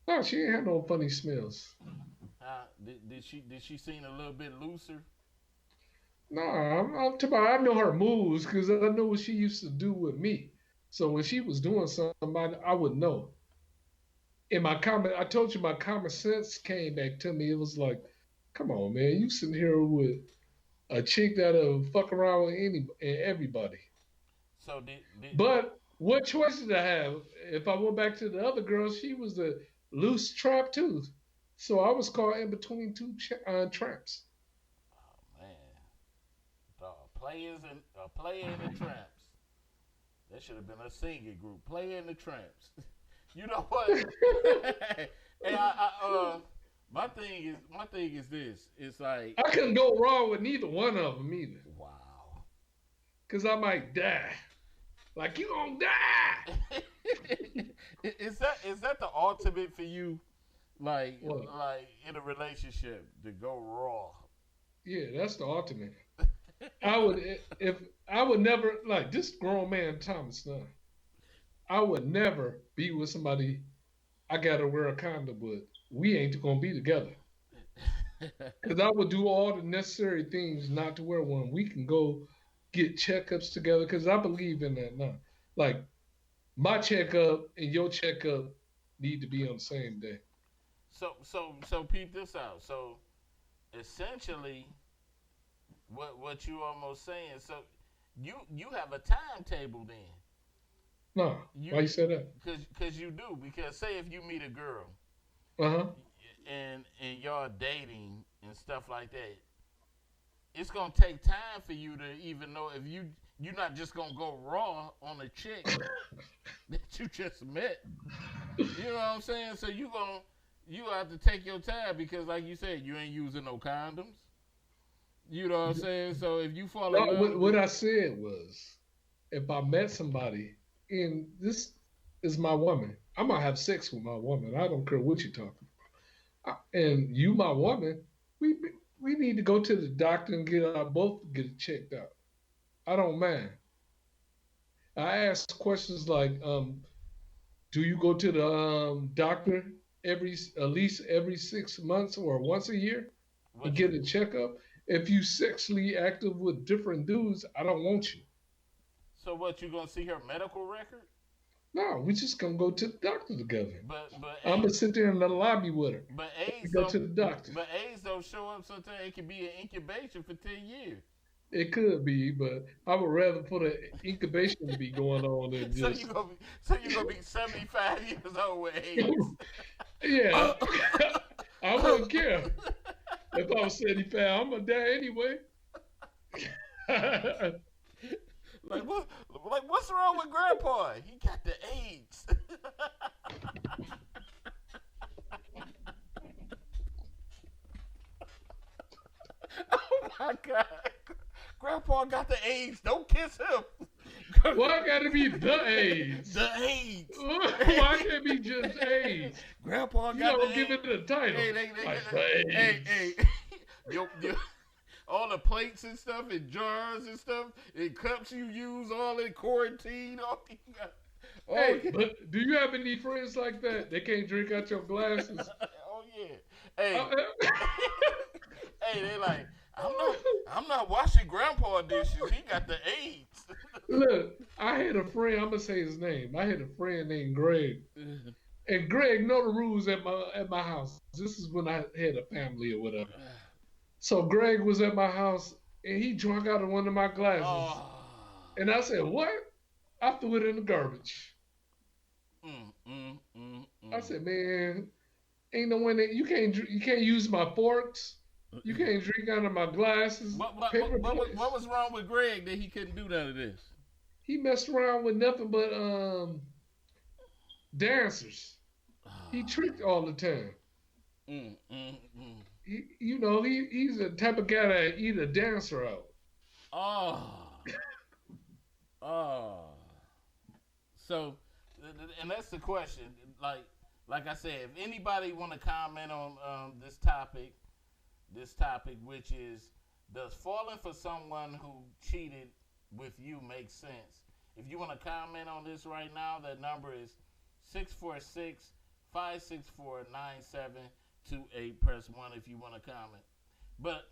No, she ain't had no funny smells. Did she seem a little bit looser? No, I'm talking about, I know her moves because I know what she used to do with me. So when she was doing something, I would know. And I told you my common sense came back to me. It was like, come on, man, you sitting here with a chick that'll fuck around with everybody. So But what choice did I have? If I went back to the other girl, she was a loose trap too. So I was caught in between two traps. oh man, player in the tramps. That should have been a singing group. Player in the tramps. You know what? Hey, my thing is this. It's like I couldn't go wrong with neither one of them either. wow. Cause I might die. Like you gonna die. is that the ultimate for you? Like What? like in a relationship to go raw. Yeah, that's the ultimate. I would never like this grown man Thomas now. I would never be with somebody I gotta wear a condom with. We ain't gonna be together. Cause I would do all the necessary things not to wear one. We can go get checkups together because I believe in that now. Like my checkup and your checkup need to be on the same day. So peep this out. So essentially, what you almost saying? So you have a timetable then. No, why you say that? Because you do. Because say if you meet a girl Uh huh. and y'all dating and stuff like that, it's gonna take time for you to even know if you're not just gonna go raw on a chick that you just met. You know what I'm saying? So you have to take your time because, like you said, you ain't using no condoms. You know what I'm saying? So if you fall in No, love, what I said was, if I met somebody and this is my woman, I'm gonna have sex with my woman. I don't care what you're talking about. And you, my woman, we need to go to the doctor and both get it checked out. I don't mind. I ask questions like, do you go to the doctor at least every 6 months or once a year and get a checkup? If you sexually active with different dudes, I don't want you. so what you gonna see her medical record? No, we just gonna go to the doctor together. But I'm gonna sit there in the lobby with her. but We AIDS go don't, to the doctor. but AIDS don't show up. Sometimes it can be an incubation for 10 years. It could be, but I would rather for the incubation to be going on than So just. you gonna be 75 years old with AIDS. Yeah, I wouldn't care if I was 75. I'm gonna die anyway. Like what? Like what's wrong with Grandpa? He got the AIDS. Oh my God! Grandpa got the AIDS. Don't kiss him. Why gotta be the AIDS? The AIDS. Why can't it be just AIDS? Grandpa You got don't the give AIDS. it a title. Like the AIDS. Hey. Yo, all the plates and stuff, and jars and stuff, and cups you use, all in quarantine. All you got. Hey, but do you have any friends like that? They can't drink out your glasses. Oh yeah. Hey, hey, they like, I'm not washing Grandpa dishes. He got the AIDS. Look, I had a friend. I'm gonna say his name. I had a friend named Greg, and Greg know the rules at my house. This is when I had a family or whatever. So Greg was at my house, and he drank out of one of my glasses, and I said, "What?" I threw it in the garbage. I said, "Man, ain't no way that you can't use my forks. You can't drink out of my glasses." What was wrong with Greg that he couldn't do none of this? He messed around with nothing but dancers. He tricked all the time. He's the type of guy that eat a dancer out. So, and that's the question. Like I said, if anybody want to comment on this topic, which is, does falling for someone who cheated with you make sense? If you want to comment on this right now, that number is 646-564-9728. Press 1 if you want to comment. But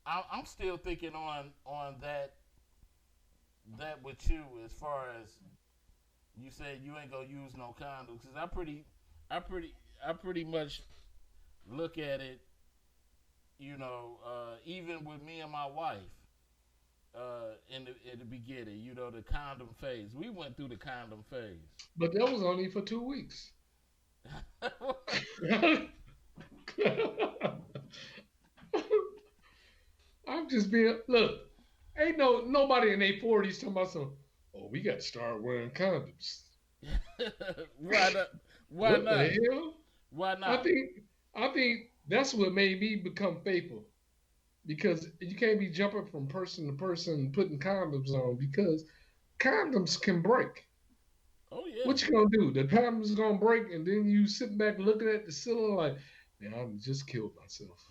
I'm still thinking on that with you, as far as you said you ain't gonna use no condoms, because I pretty much look at it, even with me and my wife, in the beginning, the condom phase. We went through the condom phase. But that was only for 2 weeks. I'm just being, look, ain't nobody in their 40s talking about we got to start wearing condoms. Why not? What the hell? Why not? I think that's what made me become faithful. Because you can't be jumping from person to person putting condoms on, because condoms can break. Oh, yeah. What you gonna do? The condom's gonna break, and then you sitting back looking at the ceiling like, man, I just killed myself.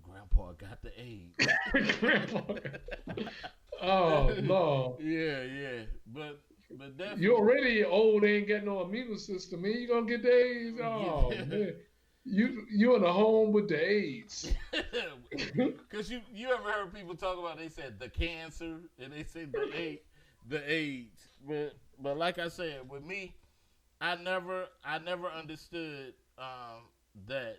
Grandpa got the AIDS. Grandpa. Oh, no. Yeah. But definitely. You already old, ain't got no immune system, man. You gonna get the AIDS? Oh, man. You in a home with the AIDS. Because you ever heard people talk about, they said the cancer, and they said the AIDS. But like I said, with me, I never understood that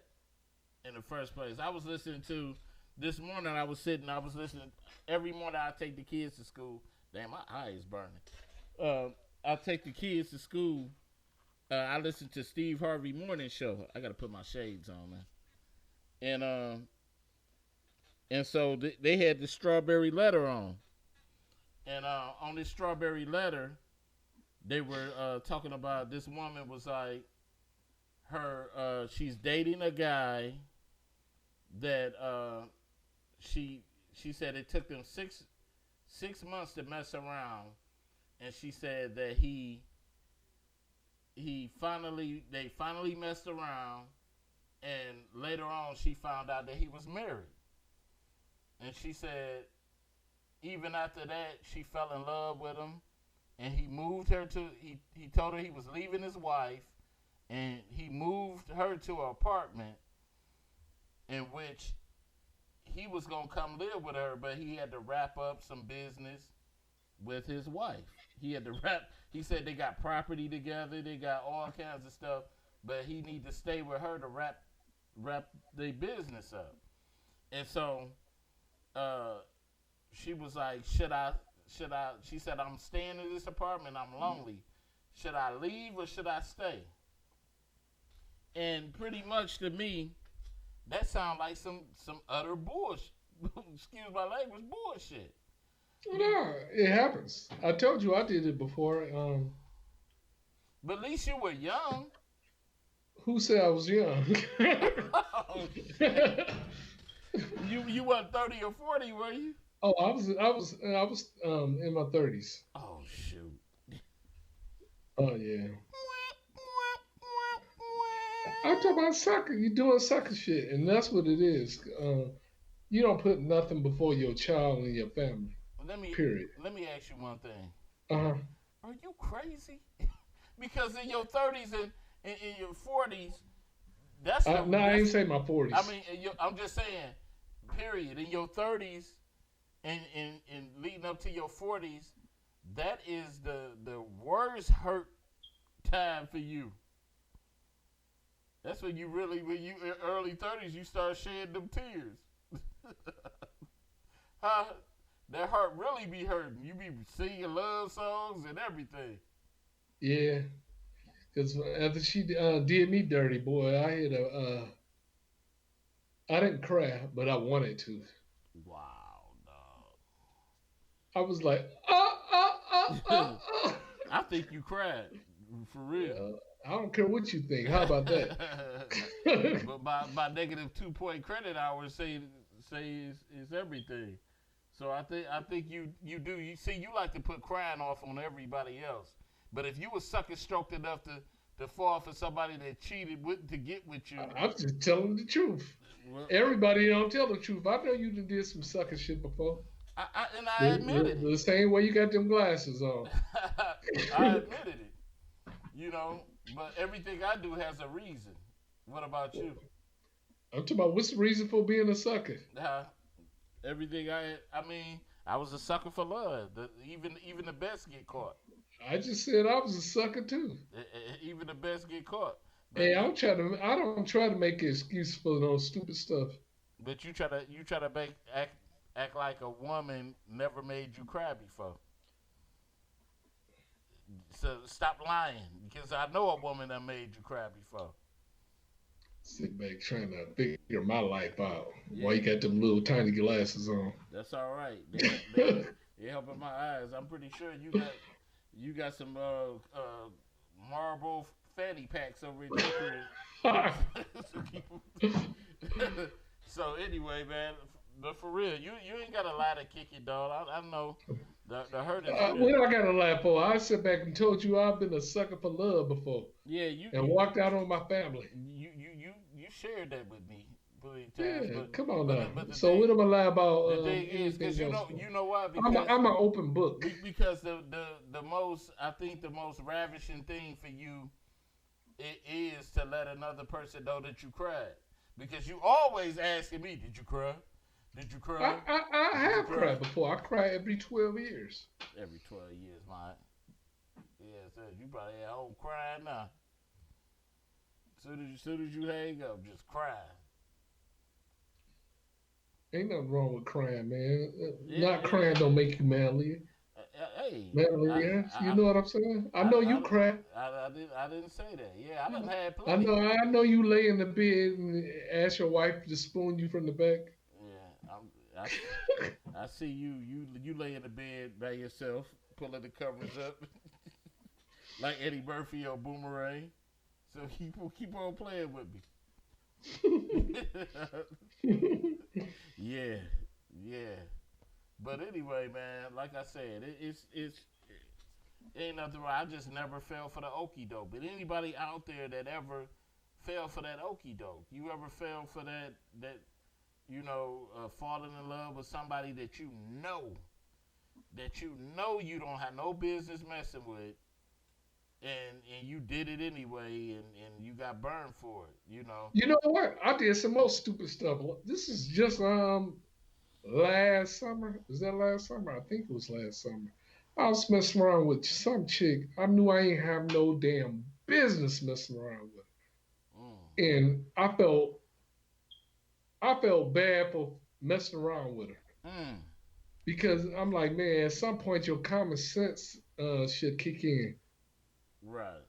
in the first place. I was listening to, this morning I was listening, every morning I take the kids to school. Damn, my eye is burning. I take the kids to school. I listen to Steve Harvey Morning Show. I got to put my shades on, man. And so they had the Strawberry Letter on. And on this Strawberry Letter, they were talking about, this woman was like, she's dating a guy that she said it took them six months to mess around, and she said that they finally messed around, and later on she found out that he was married. And she said even after that she fell in love with him, and he moved her to, he told her he was leaving his wife, and he moved her to an apartment in which he was going to come live with her, but he had to wrap up some business with his wife. He said they got property together, they got all kinds of stuff, but he need to stay with her to wrap their business up. And so she was like, should I, she said, I'm staying in this apartment, I'm lonely. Should I leave or should I stay? And pretty much to me, that sounds like some utter bullshit. Excuse my language, bullshit. No, it happens. I told you I did it before. But at least you were young. Who said I was young? You weren't 30 or 40, were you? Oh, I was in my 30s. Oh shoot. Oh yeah. I'm talking about sucker. You're doing sucker shit, and that's what it is. You don't put nothing before your child and your family. Period. Let me ask you one thing. Uh-huh. Are you crazy? Because in your 30s and in your 40s, that's no, I ain't say my 40s. I mean, I'm just saying. Period. In your 30s and leading up to your 40s, that is the worst hurt time for you. That's when you really, when you in early 30s, you start shedding them tears. Huh? That heart really be hurting. You be singing love songs and everything. Yeah, because after she did me dirty, boy, I didn't cry, but I wanted to. Wow, dog. I was like, I think you cried for real. I don't care what you think. How about that? But my negative 2 point credit hours say is everything. So I think you do. You see, you like to put crying off on everybody else. But if you were sucker stroked enough to fall for somebody that cheated to get with you, I'm just telling the truth. well, Everybody don't tell the truth. I know you done did some sucker shit before. I admitted The it. same way you got them glasses on. I admitted it. You know, but everything I do has a reason. What about you? I'm talking about what's the reason for being a sucker? Everything I mean, I was a sucker for love. Even the best get caught. I just said I was a sucker too. Even the best get caught. But, Hey, I don't try to make an excuse for those stupid stuff. but you try to act like a woman never made you cry before. So stop lying, because I know a woman that made you cry before. Sit back trying to figure my life out. Yeah. Why you got them little tiny glasses on? That's all right. They helping my eyes. I'm pretty sure you got some marble fanny packs over in your crib. So anyway, man, but for real, you ain't got a lie to kick it, dog. I know the hurt is real. What I got to laugh for? I sit back and told you I've been a sucker for love before, Yeah, and walked out on my family. You shared that with me plenty of Yeah, times. But, come on but, now. but the So thing, what am I lie about? the thing is, because anything else? you know why? I'm an open book. Because the most, I think the most ravishing thing for you it is to let another person know that you cried. Because you always asking me, did you cry? Did you cry? I have cried before. I cry every 12 years. Every 12 years, man. Yeah, so you probably at home crying now. Soon as you hang up, just cry. Ain't nothing wrong with crying, man. Yeah, Not crying don't make you manly. Hey, Manly, yeah. You know what I'm saying? I know you cry. I didn't say that. Yeah, I done had I plenty. I know you lay in the bed and ask your wife to spoon you from the back. Yeah, I see you lay in the bed by yourself, pulling the covers up, like Eddie Murphy or Boomerang. So keep on playing with me. yeah. But anyway, man, like I said, it ain't nothing wrong. I just never fell for the okie doke. But anybody out there that ever fell for that okie doke, you ever fell for that falling in love with somebody that you know you don't have no business messing with, and you did it anyway, and you got burned for it, you know. You know what? I did some more stupid stuff. This is just last summer. Is that last summer? I think it was last summer. I was messing around with some chick. I knew I ain't have no damn business messing around with her. And I felt bad for messing around with her. Because I'm like, man, at some point your common sense should kick in. Right.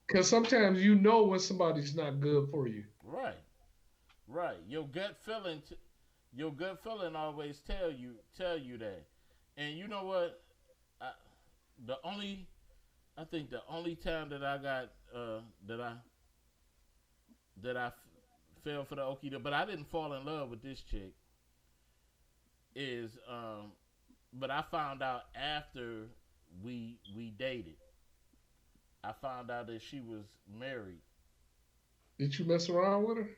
Because sometimes you know when somebody's not good for you. Right. Your gut feeling always tell you that. And you know what? I think the only time that I got that I fell for the okie doke, but I didn't fall in love with this chick. But I found out after we dated. I found out that she was married. Did you mess around with her?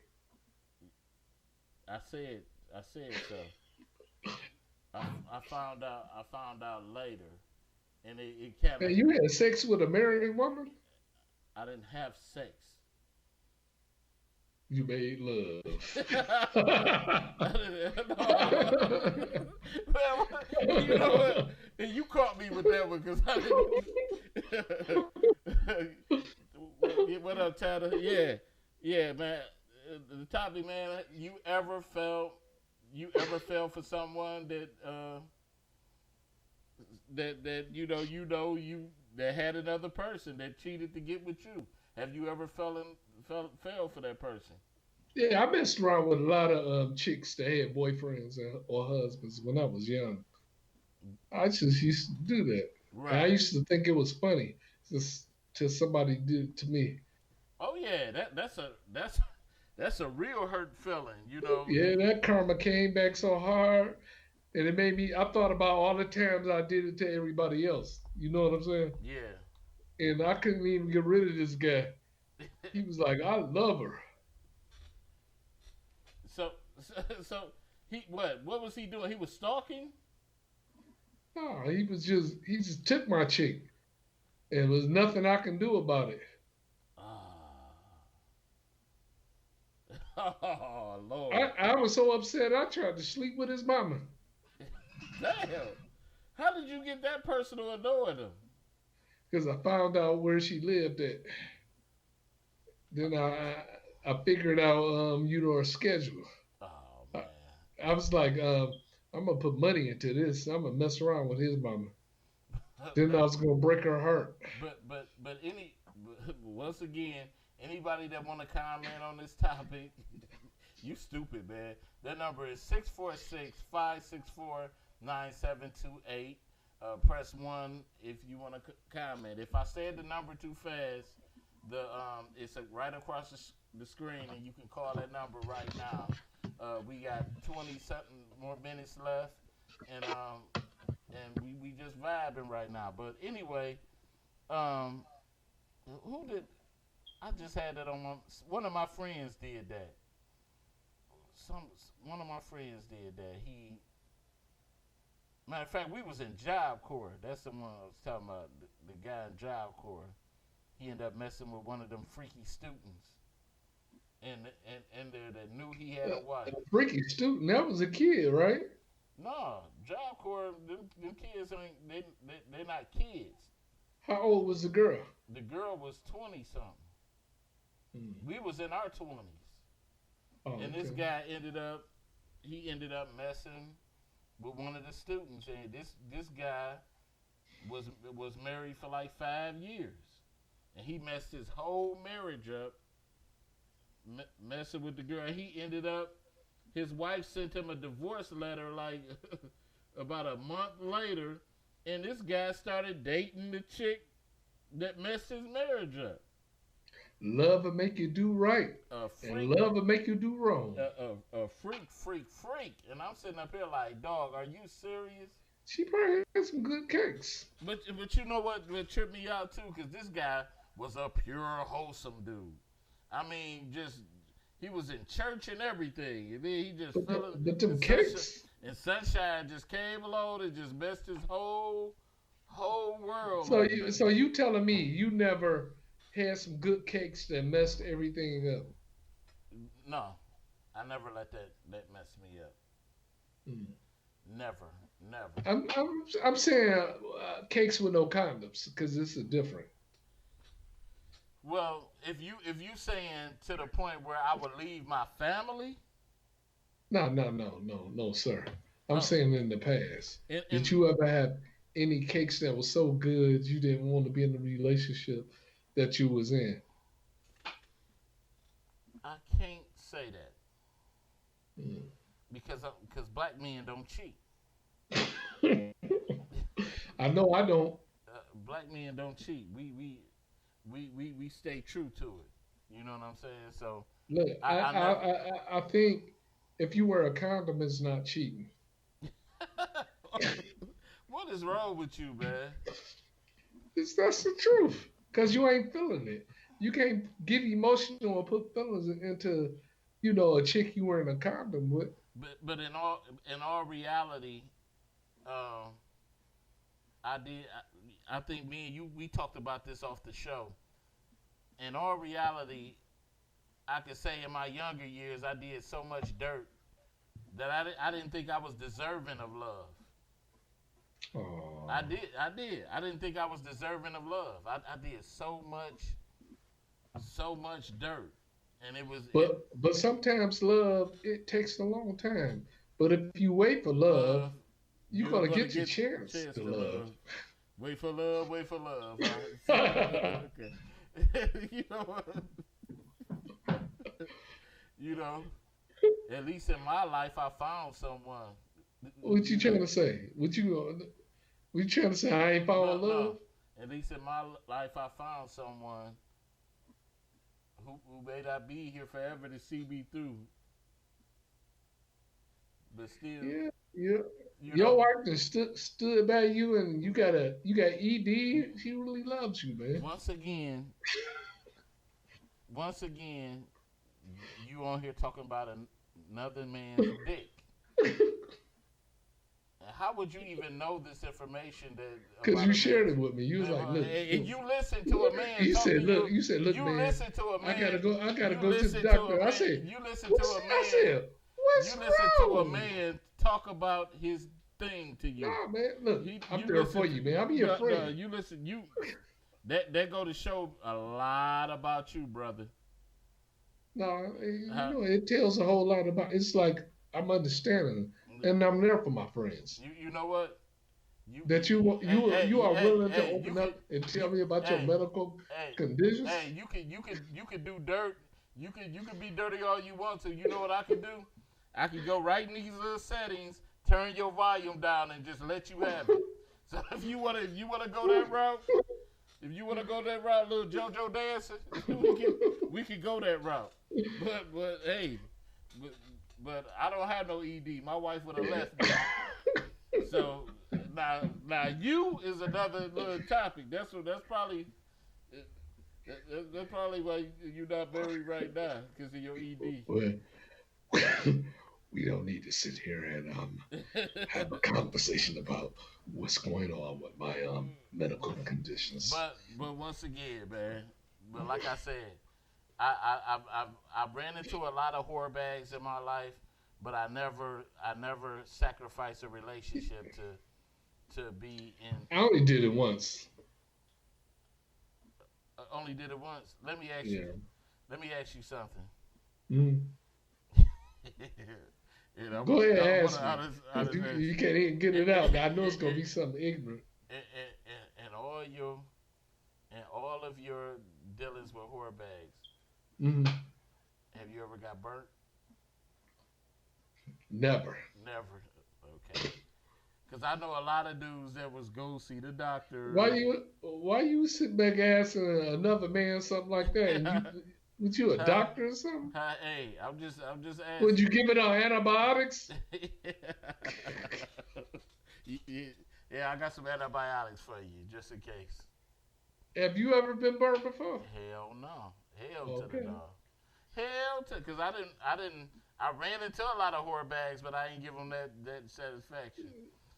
I said so. I found out later, and it kind of. And you had sex with a married woman? I didn't have sex. You made love. Well, you know what? You caught me with that one because I didn't. What up, Tanner? Yeah, man. The topic, man. You ever fell for someone that you that had another person that cheated to get with you? Have you ever fell for that person? Yeah, I messed around with a lot of chicks that had boyfriends or husbands when I was young. I just used to do that. And I Right. used to think it was funny just till somebody did it to me. Oh yeah, that's a real hurt feeling. Yeah, that karma came back so hard, and it made me. I thought about all the times I did it to everybody else. You know what I'm saying? Yeah. And I couldn't even get rid of this guy. He was like, "I love her." So, so he what was he doing? He was stalking. No, he just took my chick, and there was nothing I can do about it. Ah. Oh Lord. I was so upset. I tried to sleep with his mama Damn. How did you get that person to annoy them? because I found out where she lived at. Then I figured out her schedule. Oh I, man. I was like, I'm gonna put money into this. I'm gonna mess around with his mama. Then I was gonna break her heart. But once again, anybody that want to comment on this topic, you stupid, man. That number is 646-564-9728. Press 1 if you want to comment. If I said the number too fast, it's right across the screen, and you can call that number right now. We got 20 something more minutes left, and we just vibing right now. But anyway, um, who did? I just had that on one of my friends did that. One of my friends did that. Matter of fact, we was in Job Corps. That's the one I was talking about. The guy in Job Corps. He ended up messing with one of them freaky students, and there that knew he had a wife. Freaky student. That was a kid, right? No, Job Corps. Them kids ain't they're not kids. How old was the girl? The girl was 20 something. Hmm. We was in our 20s. Oh, And this okay. guy ended up messing with one of the students, and this guy was married for like 5 years, and he messed his whole marriage up, messing with the girl. He ended up, his wife sent him a divorce letter like about a month later, and this guy started dating the chick that messed his marriage up. Love will make you do right, A and freak love will make you do wrong. a freak. And I'm sitting up here like, dog, are you serious? She probably had some good cakes. But you know what tripped me out too? Because this guy was a pure wholesome dude. I mean, just he was in church and everything, and then he just But them cakes. and sunshine just came along and just messed his whole world. So up, you man. so you telling me you never had some good cakes that messed everything up? No, I never let that mess me up. Mm. Never. I'm saying cakes with no condoms because this is different. Well, if you saying to the point where I would leave my family, No, sir. I'm oh, saying in the past. and Did you ever have any cakes that was so good you didn't want to be in the relationship that you was in? I can't say that Mm. because black men don't cheat. I know I don't. Black men don't cheat. We stay true to it. You know what I'm saying? So Look, I never. I think if you wear a condom, it's not cheating. What is wrong with you, man? That's the truth. Cause you ain't feeling it. You can't get emotional or put feelings into, a chick you wearing a condom with. But in all reality, um, I did. I think me and you we talked about this off the show. In all reality, I could say in my younger years I did so much dirt that I didn't think I was deserving of love. Oh. I did. I didn't think I was deserving of love. I did so much dirt, and it was. But sometimes love, it takes a long time. But if you wait for love, you're gonna get your chance to love. Wait for love. Wait for love. Okay. You know what? You know, at least in my life, I found someone. What you trying to say? What you trying to say? I ain't found love. No. At least in my life, I found someone who may not be here forever to see me through, but still. Yeah. Your wife just stood by you, and you got ED. She really loves you, man. Once again, you on here talking about another man's dick. How would you even know this information? Because you shared it with me. You was like, look. And you listen to a man. You said, look, you man. Listen to a man. I gotta go to the doctor. I said, you listen to a man. I said, what's you listen wrong? to a man talk about his thing to you. Nah, man. Look, I'm there for you, man. I'm your friend. You listen. That go to show a lot about you, brother. No, it tells a whole lot about. It's like I'm understanding, and I'm there for my friends. You know what? You are willing to open up and tell me about your medical conditions. Hey, you can do dirt. You can be dirty all you want to. You know what I can do? I can go right in these little settings, turn your volume down, and just let you have it. So if you wanna go that route, little JoJo dancer, we can go that route. But hey, but I don't have no ED. My wife would have left me. So now you is another little topic. That's probably why you're not married right now, because of your ED. Well, we don't need to sit here and have a conversation about what's going on with my medical conditions. But once again, man. But like I said, I ran into a lot of whore bags in my life, but I never sacrificed a relationship to be in. I only did it once. Only did it once. Let me ask you something. Mm. Go ahead and ask me. You can't even get it out. I know it's gonna be something ignorant. And all of your dealings with whore bags. Mm-hmm. Have you ever got burnt? Never. Okay. Because I know a lot of dudes that was go see the doctor. Why you sit back asking another man something like that? Was you a doctor or something? Hey, I'm just asking. Would you give it on antibiotics? Yeah, I got some antibiotics for you, just in case. Have you ever been burned before? Hell no. Hell to the no. Hell to, because I ran into a lot of whore bags, but I ain't give them that satisfaction.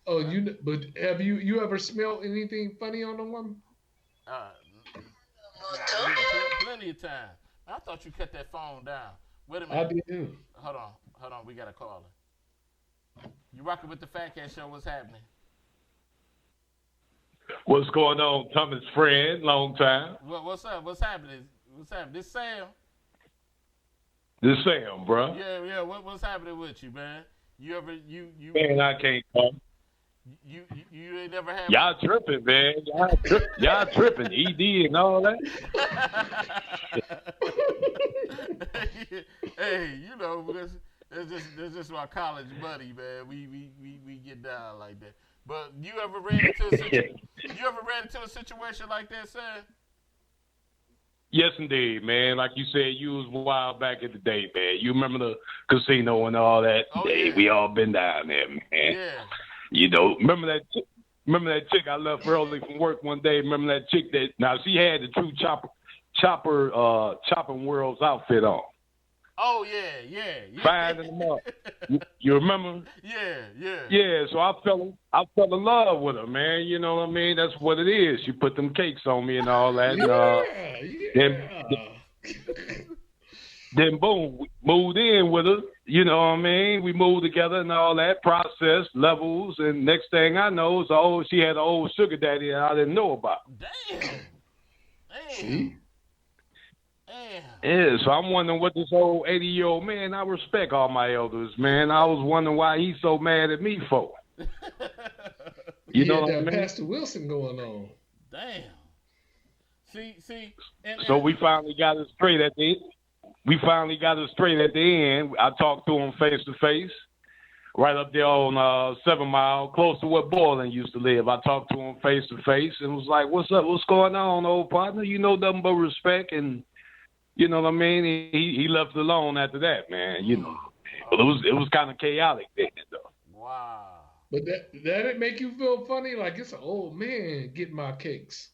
Oh, but have you ever smelled anything funny on a woman? Plenty of time. I thought you cut that phone down. Wait a minute. I did. Hold on. We got a caller. You rocking with the Fat Cat Show? What's happening? What's going on, Thomas' friend? Long time. What's up? What's happening? This Sam. This Sam, bro. Yeah. What's happening with you, man? You Man, I can't come. You ain't never had. Y'all tripping, man. Y'all tripping. ED and all that. Hey, you know, that's just my college buddy, man. We get down like that. But you ever ran into a situation like that, Sam? Yes, indeed, man. Like you said, you was wild back in the day, man. You remember the casino and all that? Oh, hey, yeah. We all been down there, man. Yeah. You know, remember that chick I left early from work one day? Remember that chick that, now she had the true chopping world's outfit on. Oh, yeah. Finding them up. You remember? Yeah. Yeah, so I fell in love with her, man. You know what I mean? That's what it is. She put them cakes on me and all that. then boom, we moved in with her. You know what I mean? We moved together and all that process levels. And next thing I know, she had an old sugar daddy that I didn't know about. Damn. See? Damn. Yeah, so I'm wondering what this old 80-year-old man, I respect all my elders, man. I was wondering why he's so mad at me for. You know what I that mean? Pastor Wilson going on. Damn. See, and So we finally got it straight at the end. I talked to him face to face, right up there on 7 Mile, close to where Borland used to live. I talked to him face to face and was like, "What's up? What's going on, old partner? You know nothing but respect." And you know what I mean? He left it alone after that, man. You know, but it was kind of chaotic then, though. Wow. But that didn't make you feel funny? Like it's an old man getting my cakes.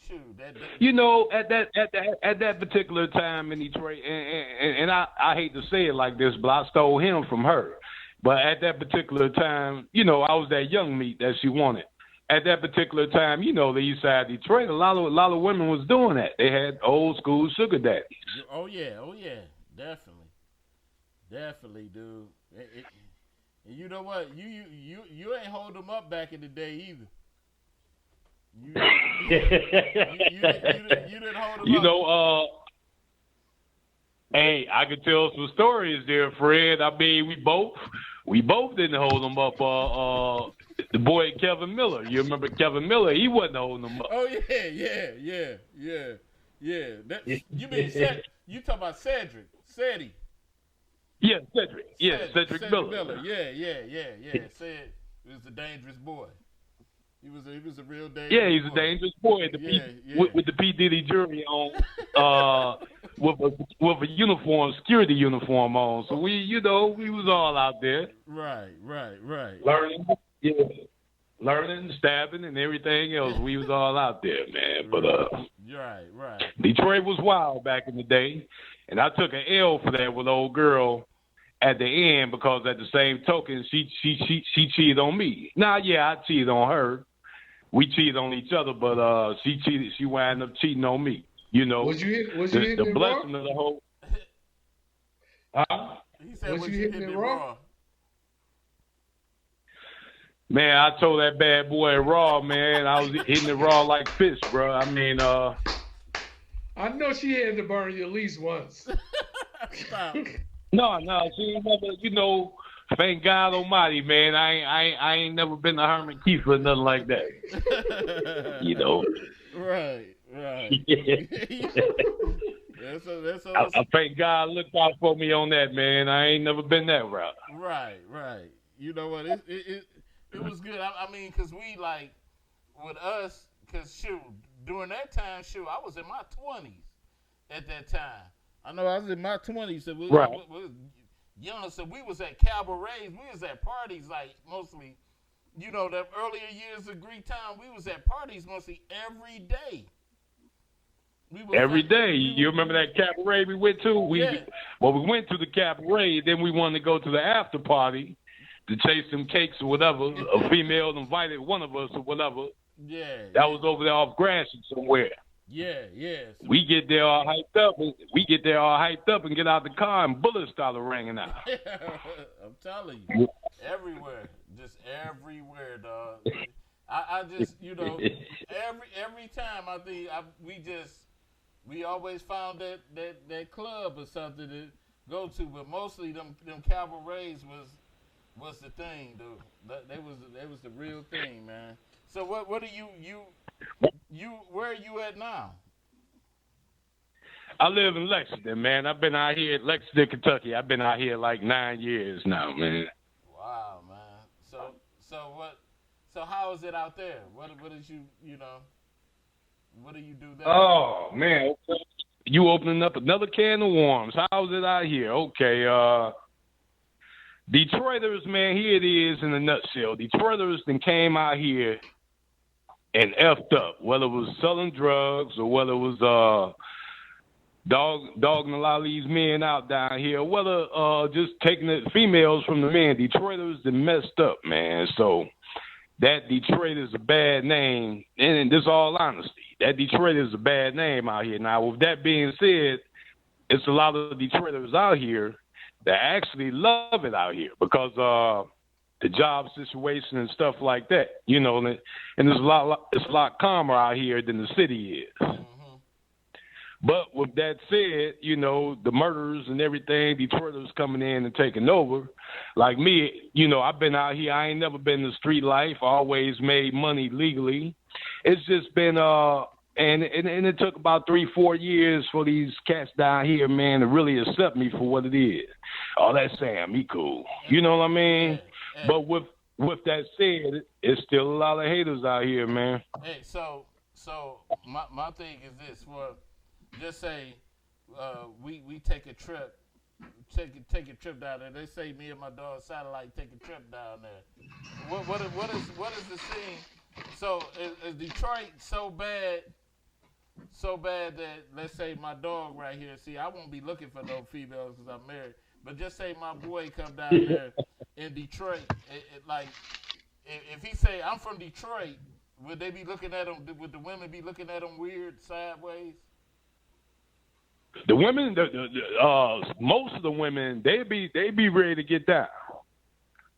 Shoot, You know, at that particular time in Detroit, and I hate to say it like this, but I stole him from her. But at that particular time, you know, I was that young meat that she wanted. At that particular time, you know, the east side of Detroit, a lot of women was doing that. They had old school sugar daddies. Oh yeah, definitely, dude. And you know what? You ain't hold them up back in the day either. You didn't hold them You up. know, hey, I could tell some stories there, Fred. I mean, we both didn't hold them up. The boy Kevin Miller, you remember Kevin Miller? He wasn't holding them up. Oh yeah. You mean you talking about Cedric? Yeah, Cedric. Yeah, Cedric Miller. Yeah. Ced was a dangerous boy. He was a real dangerous. Yeah, he's boy. a dangerous boy. With the P. Diddy jury on, with a uniform, security uniform on. So we was all out there. Right. Learning, stabbing, and everything else. We was all out there, man. But right. Detroit was wild back in the day, and I took an L for that with old girl at the end because at the same token, she cheated on me. Now, yeah, I cheated on her. We cheated on each other, but she cheated. She wound up cheating on me. You know, Was you hitting the it blessing raw? of the whole. He said, Was you hitting it raw? Man, I told that bad boy raw, man. I was hitting it raw like fish, bro. I mean, I know she had to burn you at least once. Stop. No, she ain't never. You know, thank God Almighty, man. I ain't never been to Herman Keith or nothing like that. You know. Right. I thank God looked out for me on that, man. I ain't never been that route. Right. You know what? It was good. I mean, because we, like, with us, because, shoot, during that time, I was in my 20s at that time. I know I was in my 20s. So we was young, so we was at cabarets. We was at parties, like, mostly, you know, the earlier years of Greek time, we was at parties mostly every day. Every day. You remember that cabaret we went to? We went to the cabaret, then we wanted to go to the after party to chase some cakes or whatever. A female invited one of us or whatever. Yeah. That was over there off Gratiot somewhere. Yeah. So we get there all hyped up and get out the car and bullets started ringing out. I'm telling you. Everywhere. Just everywhere, dog. I just, you know, every time I think we always found that club or something to go to, but mostly them cabarets was the thing, dude. They was the real thing, man. So what are you where are you at now? I live in Lexington, man. I've been out here at Lexington, Kentucky. I've been out here like 9 years now, man. Wow, man. So how is it out there? What did you know? What do you do there? Oh man, you opening up another can of worms. How's it out here? Okay, Detroiters, man, here it is in a nutshell. Detroiters then came out here and effed up, whether it was selling drugs or whether it was dogging a lot of these men out down here, whether just taking the females from the men. Detroiters then messed up, man. So that Detroit is a bad name, and in this all honesty, that Detroit is a bad name out here. Now, with that being said, it's a lot of Detroiters out here that actually love it out here because the job situation and stuff like that, you know, and it's a lot calmer out here than the city is. Mm-hmm. But with that said, you know, the murders and everything, Detroiters coming in and taking over. Like me, you know, I've been out here. I ain't never been in the street life. I always made money legally. It's just been and it took about 3-4 years for these cats down here, man, to really accept me for what it is. Oh, that's Sam. He cool. You know what I mean? Yeah. But with that said, it's still a lot of haters out here, man. Hey, so my thing is this: for just say we take a trip down there. They say me and my dog Satellite take a trip down there. What is the scene? So is Detroit so bad that, let's say my dog right here. See, I won't be looking for no females because I'm married. But just say my boy come down there in Detroit. Like if he say I'm from Detroit, would they be looking at him? Would the women be looking at him weird, sideways? The women, most of the women, they be ready to get down.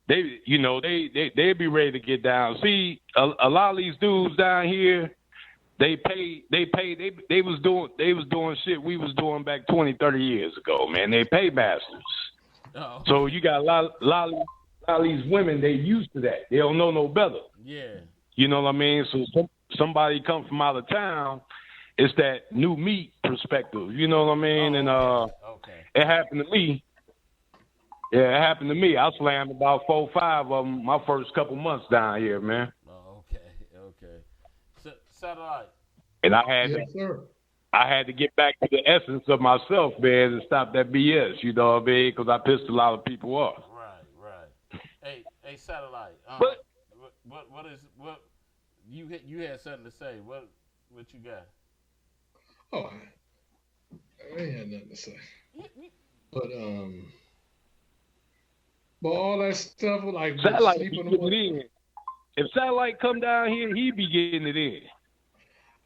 They be ready to get down. See, a lot of these dudes down here, they was doing shit we was doing back 20, 30 years ago, man. They pay masters. Oh. So you got a lot of these women, they used to that. They don't know no better. Yeah. You know what I mean? So somebody come from out of town, it's that new meat perspective. You know what I mean? And okay. It happened to me. Yeah, it happened to me. I slammed about 4-5 of them my first couple months down here, man. Oh, okay. Satellite. And I had to get back to the essence of myself, man, and stop that BS. You know what I mean? Because I pissed a lot of people off. Right. Hey, Satellite. But what you had something to say? What you got? Oh, I ain't had nothing to say. But all that stuff like Satellite sleeping be getting it in. If Satellite come down here, he be getting it in.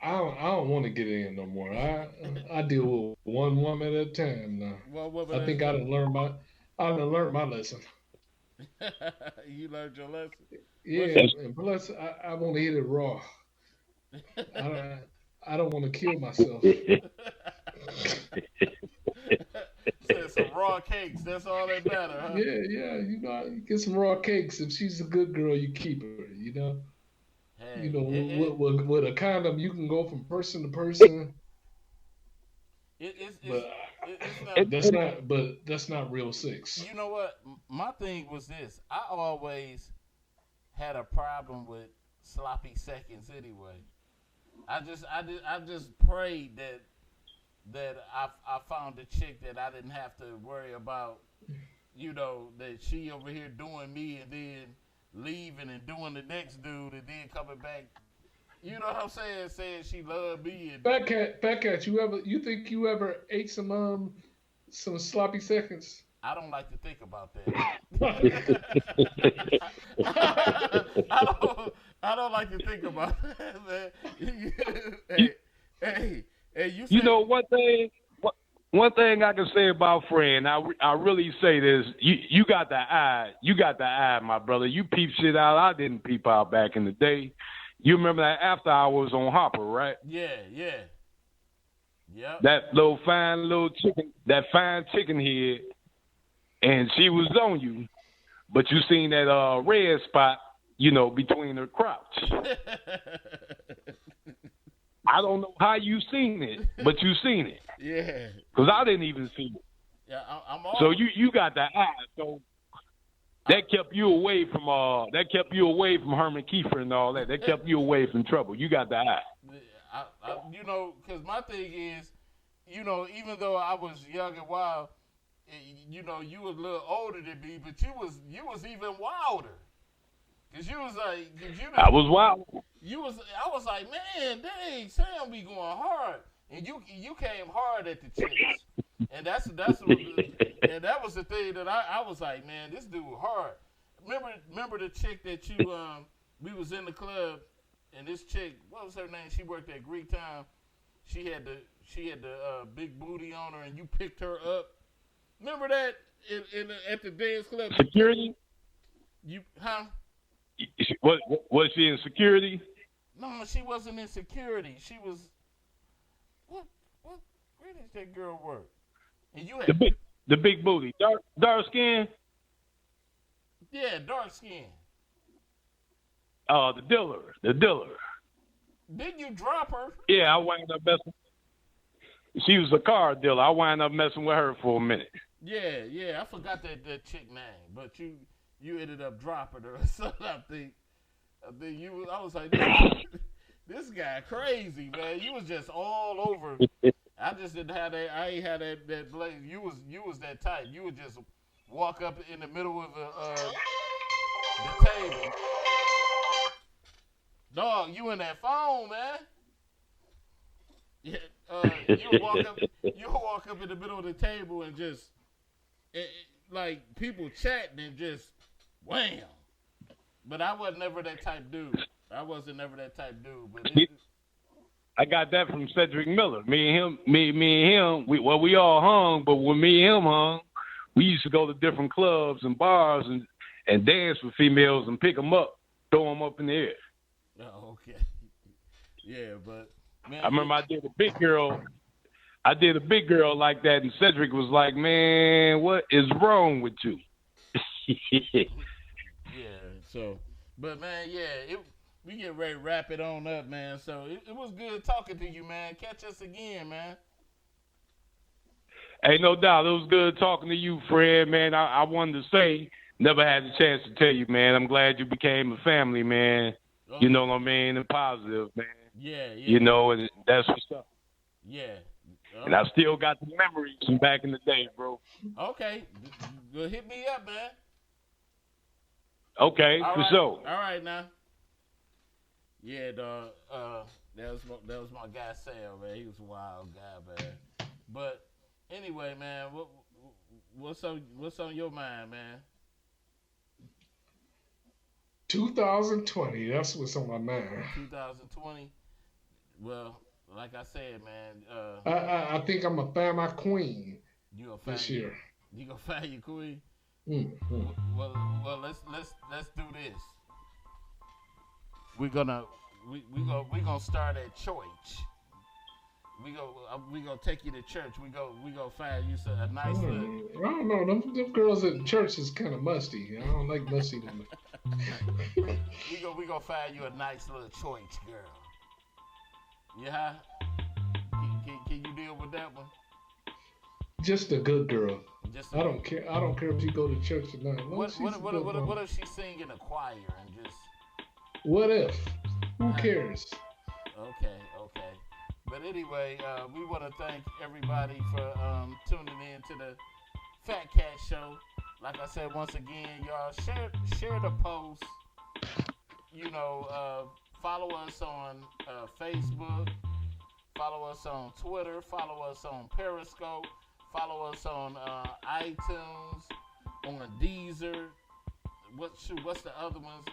I don't want to get in no more. I deal with one woman at a time now. Well, I think I done learned my lesson. You learned your lesson. Yeah, and plus I want to eat it raw. I don't want to kill myself. So some raw cakes. That's all that matter, huh? Yeah. You get some raw cakes. If she's a good girl, you keep her. You know. Hey, with a condom, you can go from person to person. That's not real sex. You know what? My thing was this. I always had a problem with sloppy seconds anyway. I just prayed that I found a chick that I didn't have to worry about, you know, that she over here doing me and then leaving and doing the next dude and then coming back. You know what I'm saying? Saying she loved me. And Fat cat, you think you ever ate some sloppy seconds? I don't like to think about that. I don't like to think about that, man. Hey, you said, know one thing I can say about Fran, I really say this, you got the eye, my brother. You peep shit out I didn't peep out back in the day. You remember that after hours on Hopper, right? Yeah. Yep. That fine chicken head, and she was on you, but you seen that red spot, you know, between her crotch. I don't know how you seen it, but you seen it. Yeah. Because I didn't even see it. Yeah, So you got that eye. So that kept you away from Herman Kiefer and all that. That kept you away from trouble. You got the eye. You know, because my thing is, you know, even though I was young and wild, you know, you was a little older than me, but you was even wilder. Cause you was like, I was wild. I was like, man, dang, Sam be going hard, and you came hard at the chicks, and that was the thing that I was like, man, this dude hard. Remember the chick that you we was in the club, and this chick, what was her name? She worked at Greek Town. She she had the big booty on her, and you picked her up. Remember that at the dance club? Security? Huh? Was she in security? No, she wasn't in security. She was. What? Where did that girl work? And you had The big booty, dark skin. Yeah, dark skin. The dealer. Didn't you drop her? Yeah, I wound up messing. She was a car dealer. I wound up messing with her for a minute. Yeah. I forgot that chick name, but you ended up dropping her or something. I think I was like, this guy crazy, man. You was just all over. I just didn't have that. I ain't had that blaze. You was that type. You would just walk up in the middle of the table. Dog, you in that phone, man. Yeah, you walk up in the middle of the table and just like people chatting and just wham. But I was never that type dude. But I got that from Cedric Miller. Me and him. We all hung, but when me and him hung, we used to go to different clubs and bars and dance with females and pick them up, throw them up in the air. Oh, okay. Yeah, but man, I remember I did a big girl like that, and Cedric was like, "Man, what is wrong with you?" Yeah. So, but man, we get ready to wrap it on up, man. So it was good talking to you, man. Catch us again, man. Hey, no doubt. It was good talking to you, Fred, man. I wanted to say, never had the chance to tell you, man. I'm glad you became a family, man. Okay. You know what I mean? And positive, man. Yeah. You know, and that's what's up. Yeah. And I still got the memories from back in the day, bro. Okay. Well, hit me up, man. Okay, for sure. All right, now. Yeah, dog. That was my guy Sam, man. He was a wild guy, man. But anyway, man, what's on your mind, man? 2020. That's what's on my mind. 2020. Well, like I said, man. I think I'm gonna find my queen this year. You gonna find your queen? Mm-hmm. Well, let's do this. We gonna start at church. We gonna take you to church. We go find you a nice little. I don't know. Them girls at church is kind of musty. I don't like musty women. we gonna find you a nice little church girl. Yeah. Can you deal with that one? Just a good girl. I don't care. I don't care if she go to church or not. What if she sing in a choir and just? What if? Who cares? Okay. But anyway, we want to thank everybody for tuning in to the Fat Cat Show. Like I said, once again, y'all share the post. You know, follow us on Facebook. Follow us on Twitter. Follow us on Periscope. Follow us on iTunes, on Deezer. What's the other ones?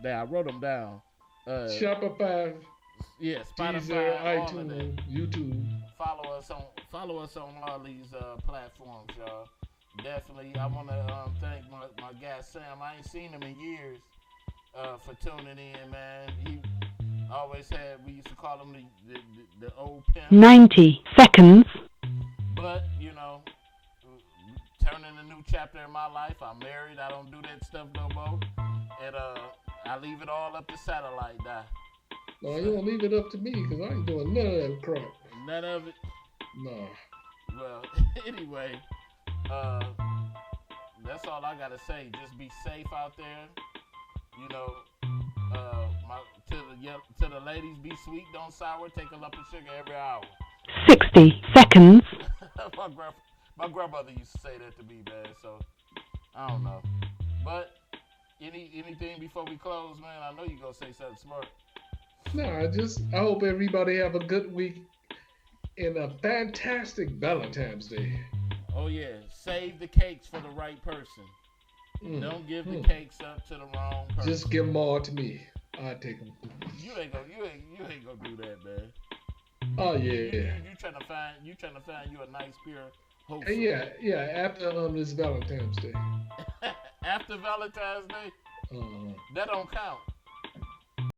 I wrote them down. Shopify. Yeah, Spotify, Deezer, all iTunes, of that. YouTube. Follow us on all these platforms, y'all. Definitely, I want to thank my guy Sam. I ain't seen him in years for tuning in, man. He always we used to call him the old pimp. 90 seconds. But, you know, turning a new chapter in my life. I'm married. I don't do that stuff no more. And I leave it all up to satellite now. No, you don't leave it up to me because I ain't doing none of that crap. None of it? No. Well, anyway, that's all I got to say. Just be safe out there. You know, to the ladies, be sweet, don't sour. Take a lump of sugar every hour. 60 seconds. My grandmother used to say that to me, man. So I don't know. But anything before we close, man? I know you gonna say something smart. No, I hope everybody have a good week and a fantastic Valentine's Day. Oh yeah, save the cakes for the right person. Don't give the cakes up to the wrong person. Just give them all to me. I'll take them. You ain't gonna do that, man. Oh yeah. You trying to find you a nice pair of hopes. Yeah. After this Valentine's Day. After Valentine's Day, that don't count.